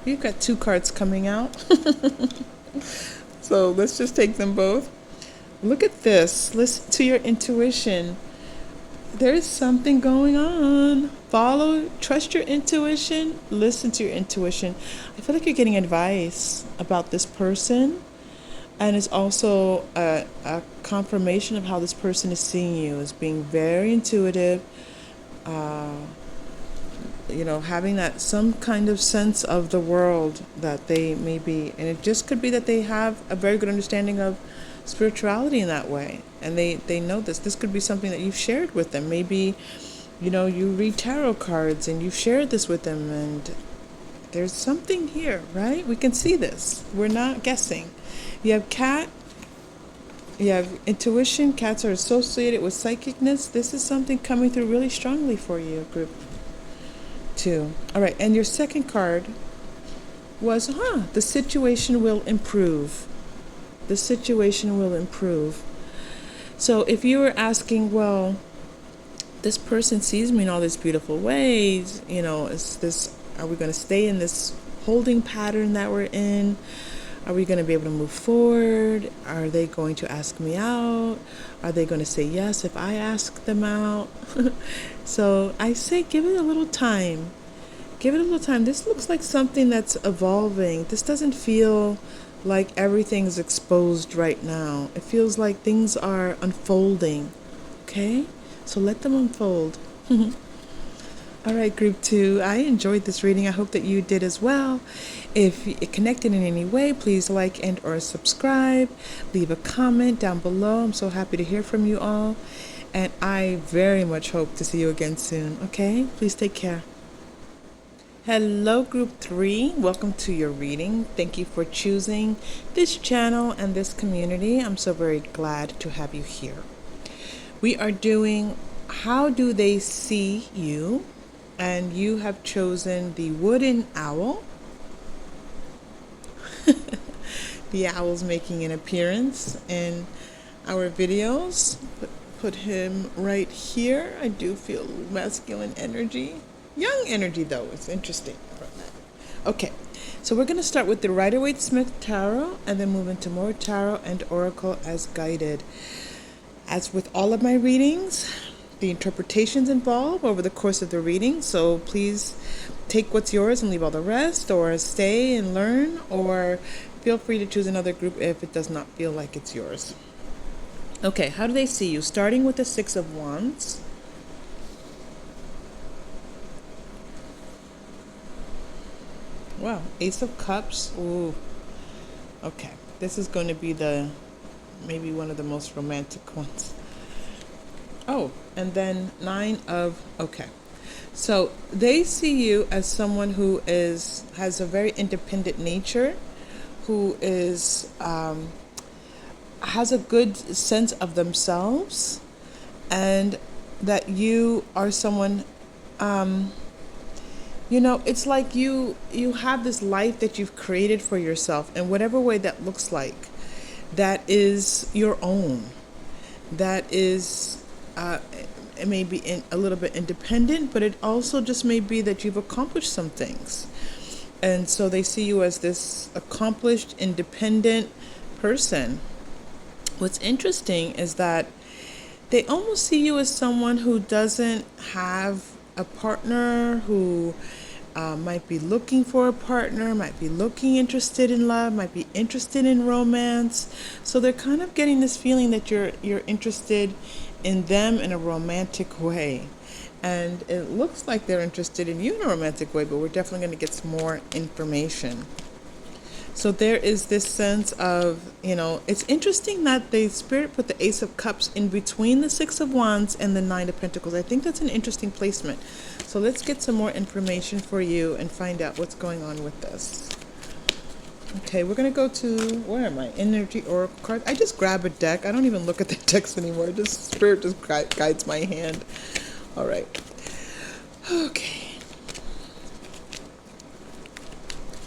You've got 2 cards coming out. So let's just take them both. Look at this. Listen to your intuition. There's something going on. Trust your intuition. Listen to your intuition. I feel like you're getting advice about this person. And it's also a confirmation of how this person is seeing you as being very intuitive. Having that some kind of sense of the world that they may be. And it just could be that they have a very good understanding of spirituality in that way. And they know this. This could be something that you've shared with them. Maybe, you read tarot cards and you've shared this with them. And there's something here, right? We can see this. We're not guessing. You have cat. You have intuition. Cats are associated with psychicness. This is something coming through really strongly for you, group 2. All right, and your second card was, the situation will improve. The situation will improve. So if you were asking, well, this person sees me in all these beautiful ways, are we going to stay in this holding pattern that we're in? Are we going to be able to move forward? Are they going to ask me out? Are they going to say yes if I ask them out? So I say give it a little time. Give it a little time. This looks like something that's evolving. This doesn't feel like everything's exposed right now. It feels like things are unfolding. Okay? So let them unfold. All right, group 2, I enjoyed this reading. I hope that you did as well. If it connected in any way, please like and or subscribe. Leave a comment down below. I'm so happy to hear from you all. And I very much hope to see you again soon. Okay? Please take care. Hello, group 3. Welcome to your reading. Thank you for choosing this channel and this community. I'm so very glad to have you here. We are doing How Do They See You? And you have chosen the wooden owl. The owl's making an appearance in our videos. Put him right here. I do feel masculine energy. Young energy, though. It's interesting. Okay, so we're going to start with the Rider-Waite-Smith Tarot and then move into more Tarot and Oracle as guided. As with all of my readings, the interpretations involved over the course of the reading, so please take what's yours and leave all the rest, or stay and learn, or feel free to choose another group if it does not feel like it's yours. Okay, how do they see you? Starting with the 6 of Wands. Wow, Ace of Cups. Ooh. Okay, this is going to be maybe one of the most romantic ones. Oh, and then okay. So they see you as someone who has a very independent nature, who has a good sense of themselves, and that you are someone, it's like you have this life that you've created for yourself in whatever way that looks like, that is your own, that is it may be a little bit independent, but it also just may be that you've accomplished some things. And so they see you as this accomplished, independent person. What's interesting is that they almost see you as someone who doesn't have a partner, who might be looking for a partner, might be interested in love, might be interested in romance. So they're kind of getting this feeling that you're interested in them in a romantic way. And it looks like they're interested in you in a romantic way, but we're definitely going to get some more information. So there is this sense of, it's interesting that the Spirit put the Ace of Cups in between the Six of Wands and the Nine of Pentacles. I think that's an interesting placement. So let's get some more information for you and find out what's going on with this. Okay, we're going to go to, where am I? Energy Oracle cards. I just grab a deck. I don't even look at the decks anymore. Spirit just guides my hand. All right. Okay.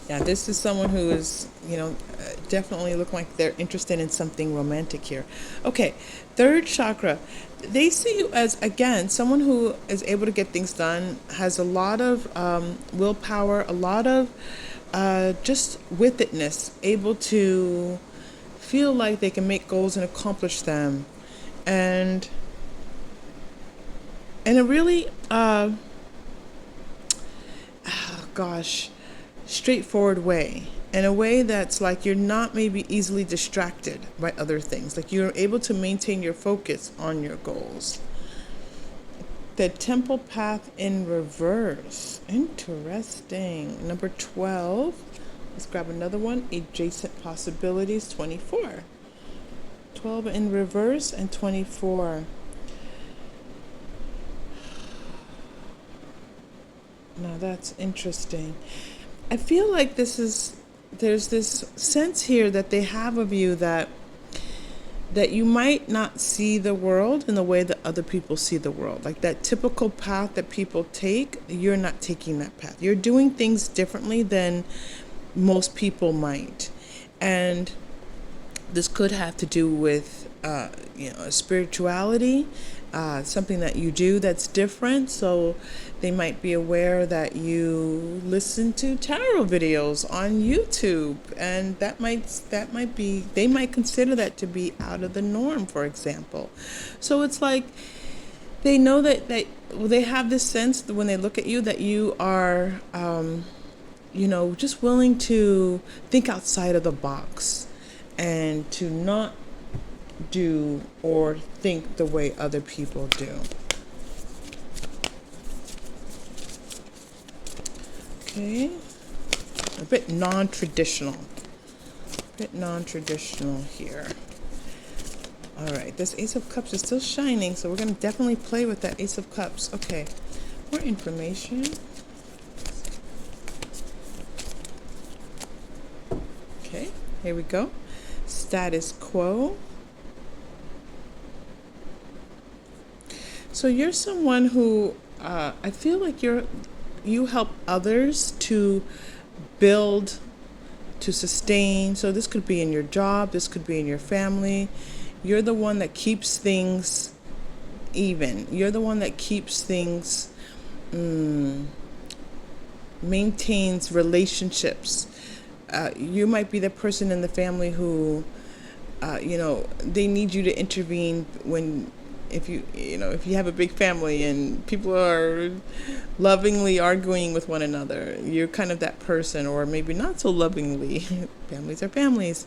Yeah, this is someone who is, definitely look like they're interested in something romantic here. Okay, third chakra. They see you as, again, someone who is able to get things done, has a lot of willpower, a lot of just withedness, able to feel like they can make goals and accomplish them. And in a really, straightforward way, in a way that's like you're not maybe easily distracted by other things, like you're able to maintain your focus on your goals. The Temple Path in reverse. Interesting. Number 12. Let's grab another one. Adjacent Possibilities, 24. 12 in reverse and 24. Now that's interesting. I feel like there's this sense here that they have of you that you might not see the world in the way that other people see the world. Like that typical path that people take, you're not taking that path. You're doing things differently than most people might. And this could have to do with, spirituality, something that you do that's different. So they might be aware that you listen to tarot videos on YouTube, and that might be, they might consider that to be out of the norm, for example. So it's like they know that they have this sense that when they look at you that you are, just willing to think outside of the box and to not do or think the way other people do. Okay, a bit non-traditional here. All right, this Ace of Cups is still shining, so we're going to definitely play with that Ace of Cups. Okay, more information. Okay, here we go. Status quo. So you're someone who, I feel like you help others to build, to sustain. So this could be in your job, this could be in your family. You're the one that keeps things even. You're the one that keeps things, maintains relationships. You might be the person in the family who, they need you to intervene when, if you have a big family and people are lovingly arguing with one another, you're kind of that person, or maybe not so lovingly. Families are families.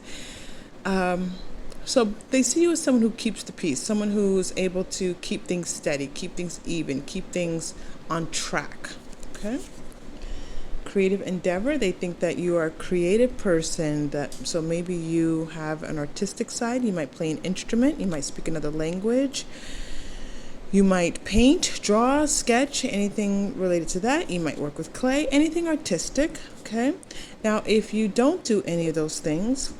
So they see you as someone who keeps the peace, someone who's able to keep things steady, keep things even, keep things on track. Okay. Creative endeavor, they think that you are a creative person, so maybe you have an artistic side, you might play an instrument, you might speak another language, You might paint, draw, sketch, anything related to that. You might work with clay, anything artistic, okay? Now, if you don't do any of those things,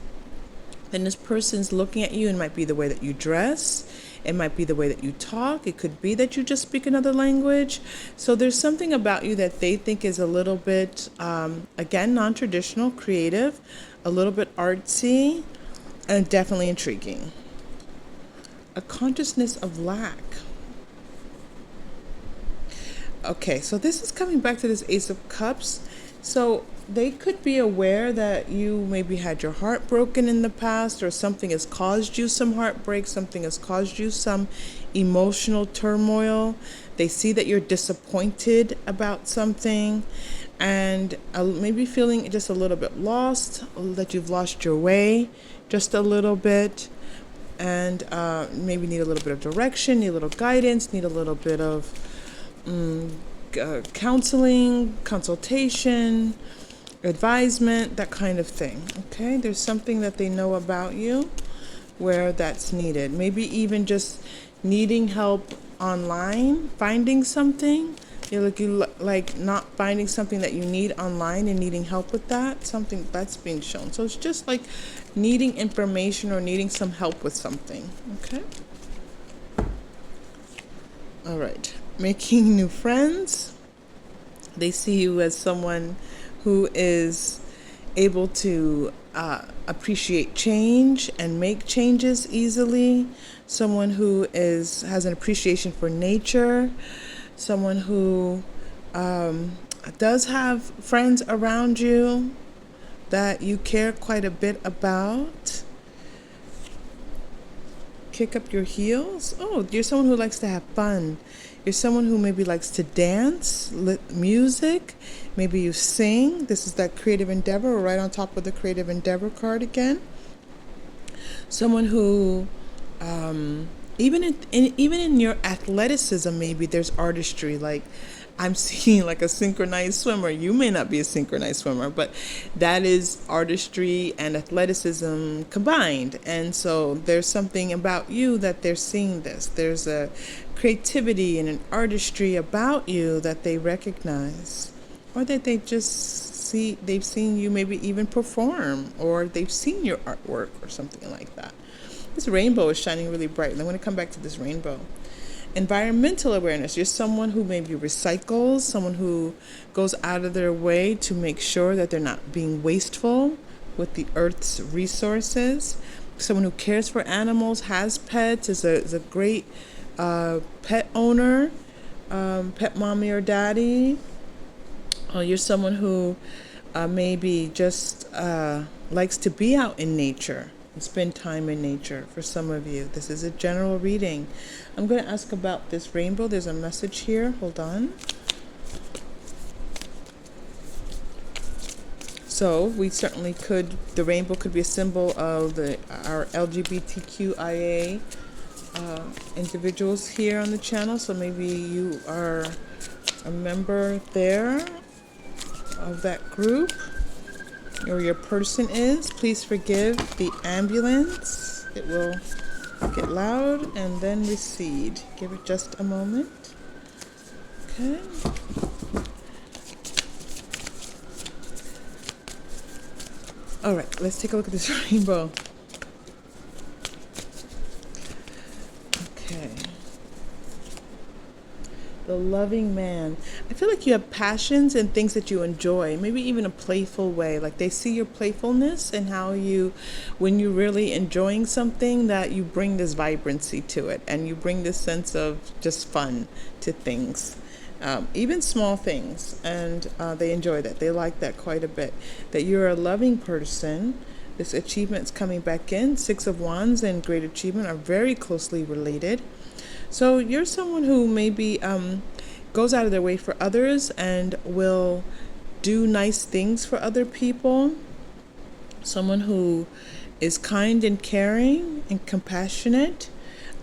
then this person's looking at you, and it might be the way that you dress. It might be the way that you talk. It could be that you just speak another language. So there's something about you that they think is a little bit, again, non-traditional, creative, a little bit artsy, and definitely intriguing. A consciousness of lack. Okay, so this is coming back to this Ace of Cups. So they could be aware that you maybe had your heart broken in the past, or something has caused you some heartbreak, something has caused you some emotional turmoil. They see that you're disappointed about something, and maybe feeling just a little bit lost, that you've lost your way just a little bit, and maybe need a little bit of direction, need a little guidance, need a little bit of counseling, consultation, advisement, that kind of thing. Okay, there's something that they know about you where that's needed. Maybe even just needing help online, finding something. You like not finding something that you need online and needing help with that, something that's being shown. So it's just like needing information or needing some help with something. Okay. All right. Making new friends. They see you as someone who is able to appreciate change and make changes easily. Someone who has an appreciation for nature. Someone who does have friends around you that you care quite a bit about. Kick up your heels. Oh, you're someone who likes to have fun. You're someone who maybe likes to dance, music. Maybe you sing. This is that creative endeavor. We're right on top of the creative endeavor card again. Someone who, even in your athleticism, maybe there's artistry. Like I'm seeing like a synchronized swimmer. You may not be a synchronized swimmer, but that is artistry and athleticism combined. And so there's something about you that they're seeing this. There's a creativity and an artistry about you that they recognize, or that they just see, they've seen you maybe even perform, or they've seen your artwork or something like that. This rainbow is shining really bright. I'm going to come back to this rainbow. Environmental awareness. You're someone who maybe recycles, someone who goes out of their way to make sure that they're not being wasteful with the earth's resources. Someone who cares for animals, has pets, is a great pet owner, pet mommy or daddy. You're someone who maybe just likes to be out in nature and spend time in nature. For some of you, this is a general reading. I'm going to ask about this rainbow. There's a message here. Hold on. So we certainly could, the rainbow could be a symbol of our LGBTQIA individuals here on the channel. So maybe you are a member there of that group, or your person is. Please forgive the ambulance. It will get loud and then recede. Give it just a moment. Okay. All right, let's take a look at this rainbow. Okay. The loving man. I feel like you have passions and things that you enjoy, maybe even a playful way. Like they see your playfulness and how you, when you're really enjoying something, that you bring this vibrancy to it, and you bring this sense of just fun to things, even small things. And they enjoy that. They like that quite a bit. That you're a loving person. This achievement's coming back in. 6 of Wands and great achievement are very closely related. So you're someone who maybe goes out of their way for others and will do nice things for other people. Someone who is kind and caring and compassionate.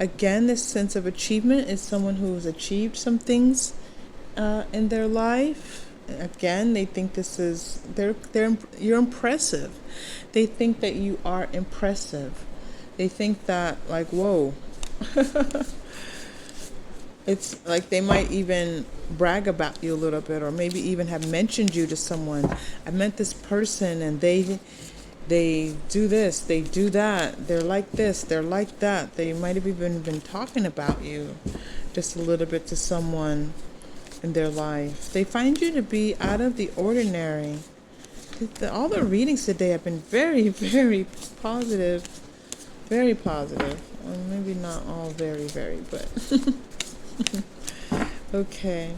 Again, this sense of achievement is someone who's achieved some things in their life. Again, they think this is, you're impressive. They think that you are impressive. They think that, like, whoa. It's like they might even brag about you a little bit, or maybe even have mentioned you to someone. I met this person and they do this, they do that, they're like this, they're like that. They might have even been talking about you just a little bit to someone in their life. They find you to be out of the ordinary. All the readings today have been very, very positive. Very positive. Well, maybe not all very, very, but okay.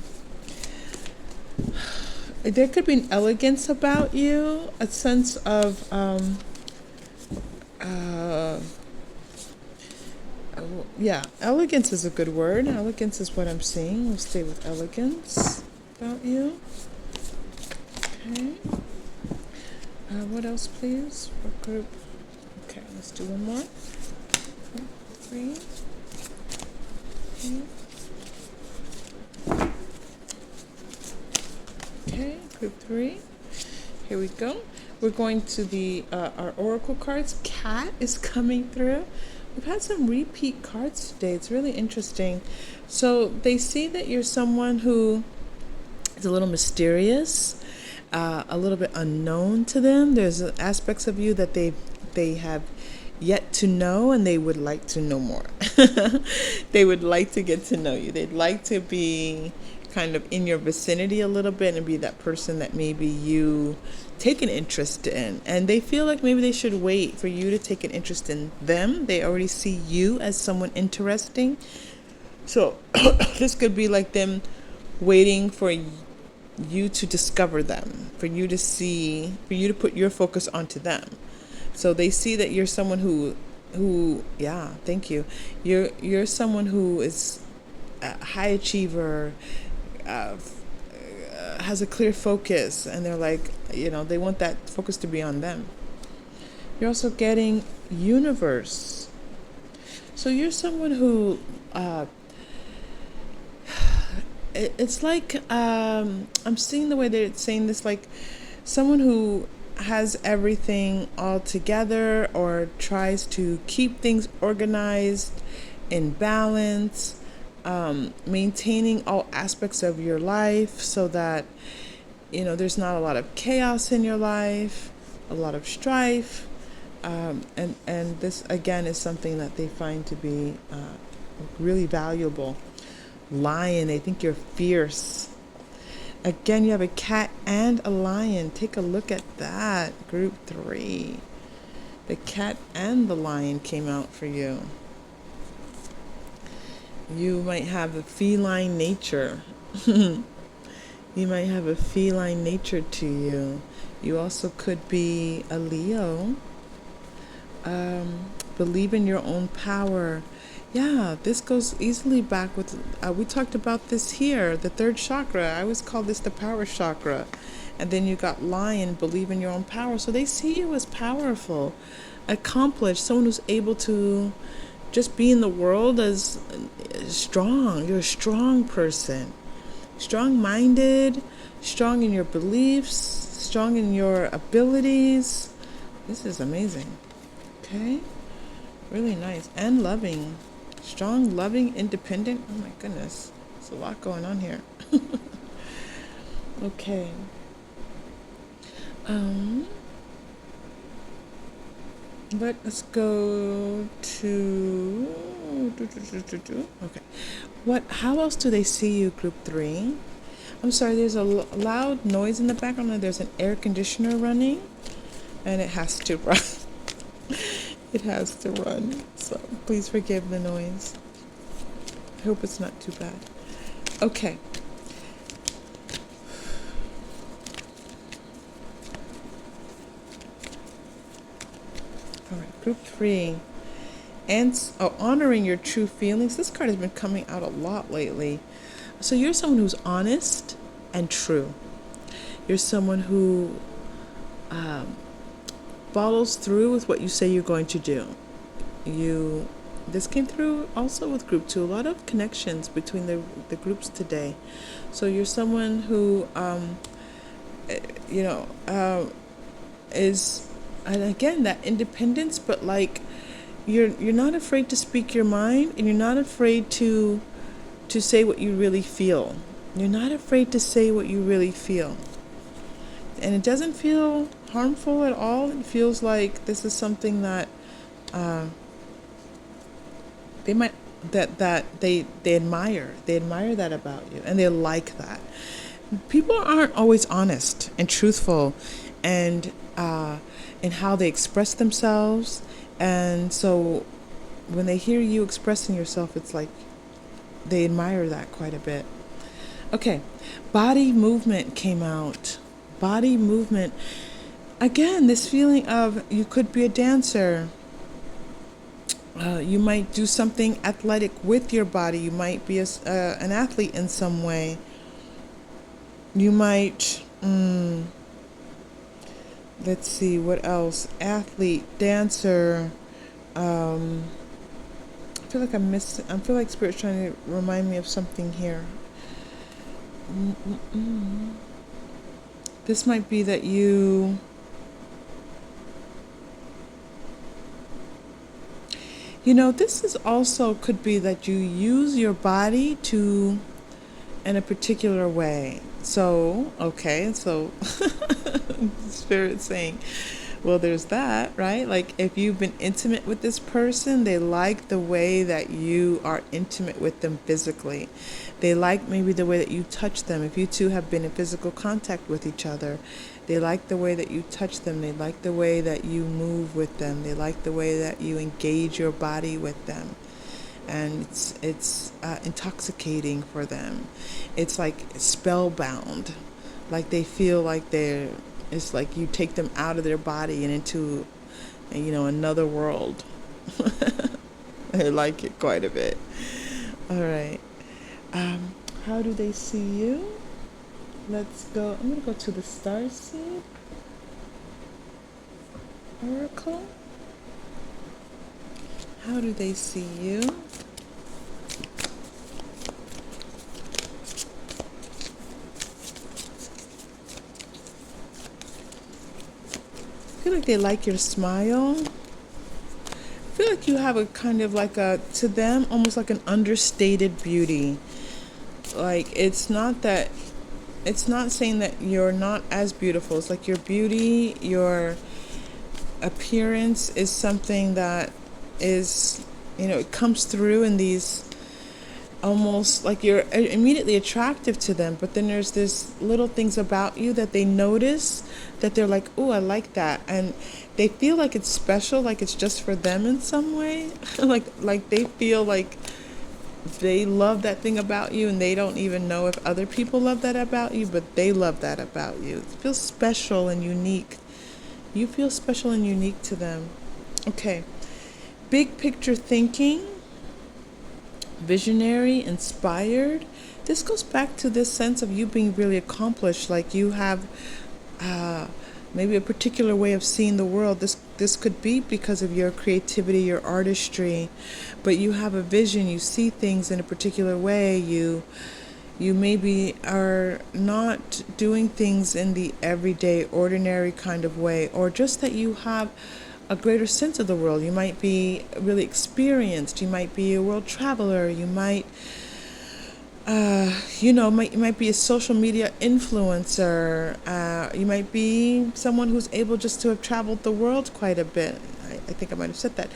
There could be an elegance about you, a sense of yeah, elegance is a good word. Elegance is what I'm seeing. We'll stay with elegance about you. Okay. What else, please? What group? Okay, let's do one more. 3. Okay, group 3. Here we go. We're going to the our oracle cards. Cat is coming through. We've had some repeat cards today. It's really interesting. So they see that you're someone who is a little mysterious, a little bit unknown to them. There's aspects of you that they have yet to know, and they would like to know more. They would like to get to know you. They'd like to be kind of in your vicinity a little bit and be that person that maybe you take an interest in. And they feel like maybe they should wait for you to take an interest in them. They already see you as someone interesting. So this could be like them waiting for you to discover them, for you to put your focus onto them. So they see that you're someone who yeah, thank you. You're someone who is a high achiever, has a clear focus, and they're like, they want that focus to be on them. You're also getting universe. So you're someone who, it's like, I'm seeing the way they're saying this, like someone who has everything all together, or tries to keep things organized, in balance, maintaining all aspects of your life so that, there's not a lot of chaos in your life, a lot of strife. And this, again, is something that they find to be really valuable. Lion, they think you're fierce. Again, you have a cat and a lion. Take a look at that, group 3. The cat and the lion came out for you. You might have a feline nature. You might have a feline nature to you. You also could be a Leo. Believe in your own power. Yeah, this goes easily back with, we talked about this here, the 3rd chakra. I always call this the power chakra. And then you got lion, believe in your own power. So they see you as powerful, accomplished, someone who's able to just be in the world as strong. You're a strong person, strong-minded, strong in your beliefs, strong in your abilities. This is amazing. Okay, really nice. And loving. Strong, loving, independent. Oh my goodness, there's a lot going on here. Okay. But let's go to okay. How else do they see you, group 3? I'm sorry, there's a loud noise in the background. There's an air conditioner running, and it has to run. It has to run, so please forgive the noise. I hope it's not too bad. Okay. All right, group 3. And honoring your true feelings. This card has been coming out a lot lately. So you're someone who's honest and true. You're someone who follows through with what you say you're going to do. This came through also with group 2. A lot of connections between the groups today. So you're someone who is, and again, that independence, but like you're not afraid to speak your mind, and you're not afraid to to say what you really feel. You're not afraid to say what you really feel. And it doesn't feel harmful at all. It feels like this is something that they might they admire. They admire that about you, and they like that. People aren't always honest and truthful, and in how they express themselves, and so when they hear you expressing yourself, it's like they admire that quite a bit. Okay, body movement came out. Body movement. Again, this feeling of you could be a dancer. You might do something athletic with your body. You might be an athlete in some way. You might, let's see, what else? Athlete, dancer. I feel like I feel like Spirit's trying to remind me of something here. This might be that you... this is also could be that you use your body to, in a particular way. So, okay, so Spirit's saying, well, there's that, right? Like if you've been intimate with this person, they like the way that you are intimate with them physically. They like maybe the way that you touch them. If you two have been in physical contact with each other, they like the way that you touch them. They like the way that you move with them. They like the way that you engage your body with them. And it's intoxicating for them. It's like spellbound. Like they feel like it's like you take them out of their body and into, another world. I like it quite a bit. All right. How do they see you? Let's go. I'm going to go to the Starseed Oracle. How do they see you? I feel like they like your smile. I feel like you have a kind of like to them, almost like an understated beauty. Like it's not saying that you're not as beautiful. It's like your beauty, your appearance is something that is, it comes through in these almost like you're immediately attractive to them, but then there's this little things about you that they notice that they're like, oh, I like that. And they feel like it's special, like it's just for them in some way. like they feel like they love that thing about you, and they don't even know if other people love that about you, but they love that about you. It feels special and unique. You feel special and unique to them. Okay. Big picture thinking. Visionary, inspired. This goes back to this sense of you being really accomplished, like you have maybe a particular way of seeing the world. This could be because of your creativity, your artistry, but you have a vision. You see things in a particular way. You maybe are not doing things in the everyday, ordinary kind of way, or just that you have a greater sense of the world. You might be really experienced. You might be a world traveler. You might, you might be a social media influencer. You might be someone who's able just to have traveled the world quite a bit. I think I might have said that.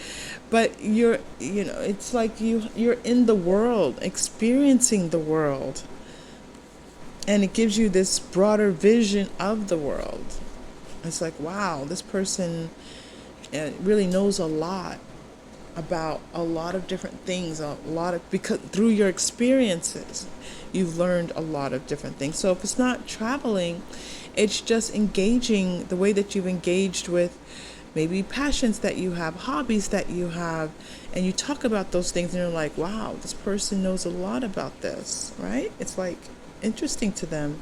But it's like you're in the world, experiencing the world. And it gives you this broader vision of the world. It's like, wow, this person really knows a lot about a lot of different things, because through your experiences, you've learned a lot of different things. So if it's not traveling, it's just engaging the way that you've engaged with maybe passions that you have, hobbies that you have, and you talk about those things and you're like, wow, this person knows a lot about this, right? It's like interesting to them.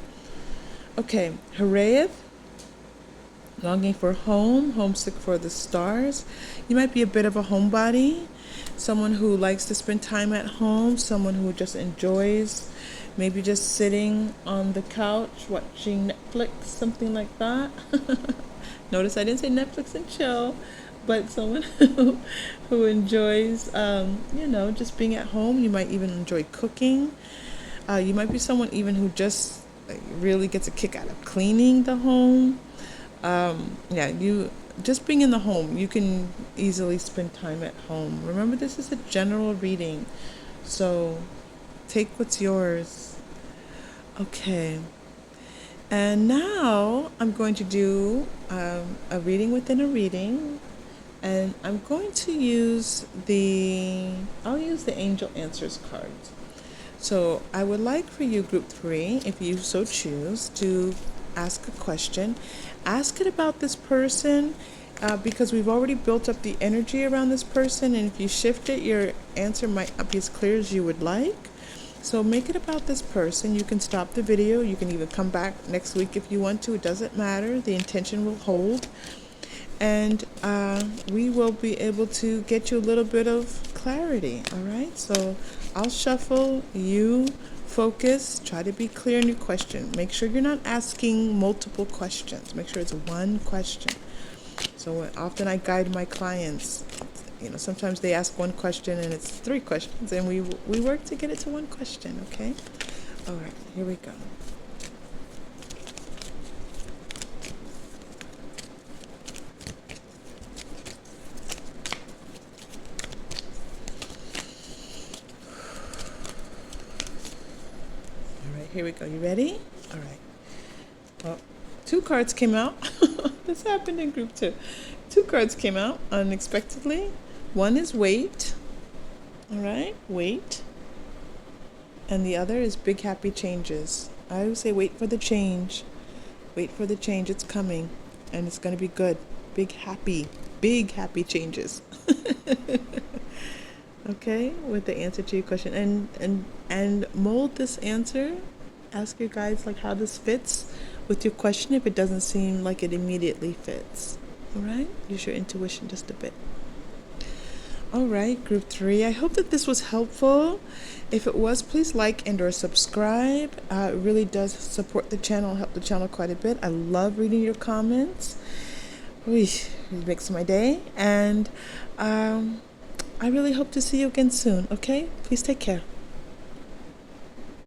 Okay, Harayeth. Longing for home, homesick for the stars. You might be a bit of a homebody, someone who likes to spend time at home, someone who just enjoys maybe just sitting on the couch watching Netflix, something like that. Notice I didn't say Netflix and chill. but someone who enjoys, just being at home. You might even enjoy cooking. You might be someone even who just really gets a kick out of cleaning the home. You just being in the home, you can easily spend time at home. Remember, this is a general reading, so take what's yours. Okay. And now I'm going to do a reading within a reading, and I'm going to use I'll use the Angel Answers cards. So I would like for you, group 3, if you so choose, to ask a question. Ask it about this person, because we've already built up the energy around this person, and if you shift it, your answer might not be as clear as you would like. So make it about this person. You can stop the video. You can even come back next week if you want to. It doesn't matter. The intention will hold. And we will be able to get you a little bit of clarity. All right? So I'll shuffle. You focus. Try to be clear in your question. Make sure you're not asking multiple questions. Make sure it's one question. So often I guide my clients. Sometimes they ask one question and it's 3 questions, and we work to get it to one question, okay? All right, here we go. All right, here we go. You ready? All right. Well, 2 cards came out. This happened in group 2. 2 cards came out unexpectedly. One is wait. All right, wait. And the other is big happy changes. I always say wait for the change. Wait for the change. It's coming, and it's going to be good. Big happy changes. Okay, with the answer to your question, and mold this answer. Ask your guides how this fits with your question if it doesn't seem like it immediately fits. All right, use your intuition just a bit. All right, group 3, I hope that this was helpful. If it was, please like and or subscribe. It really does support the channel, help the channel quite a bit. I love reading your comments. It makes my day. And I really hope to see you again soon, okay? Please take care.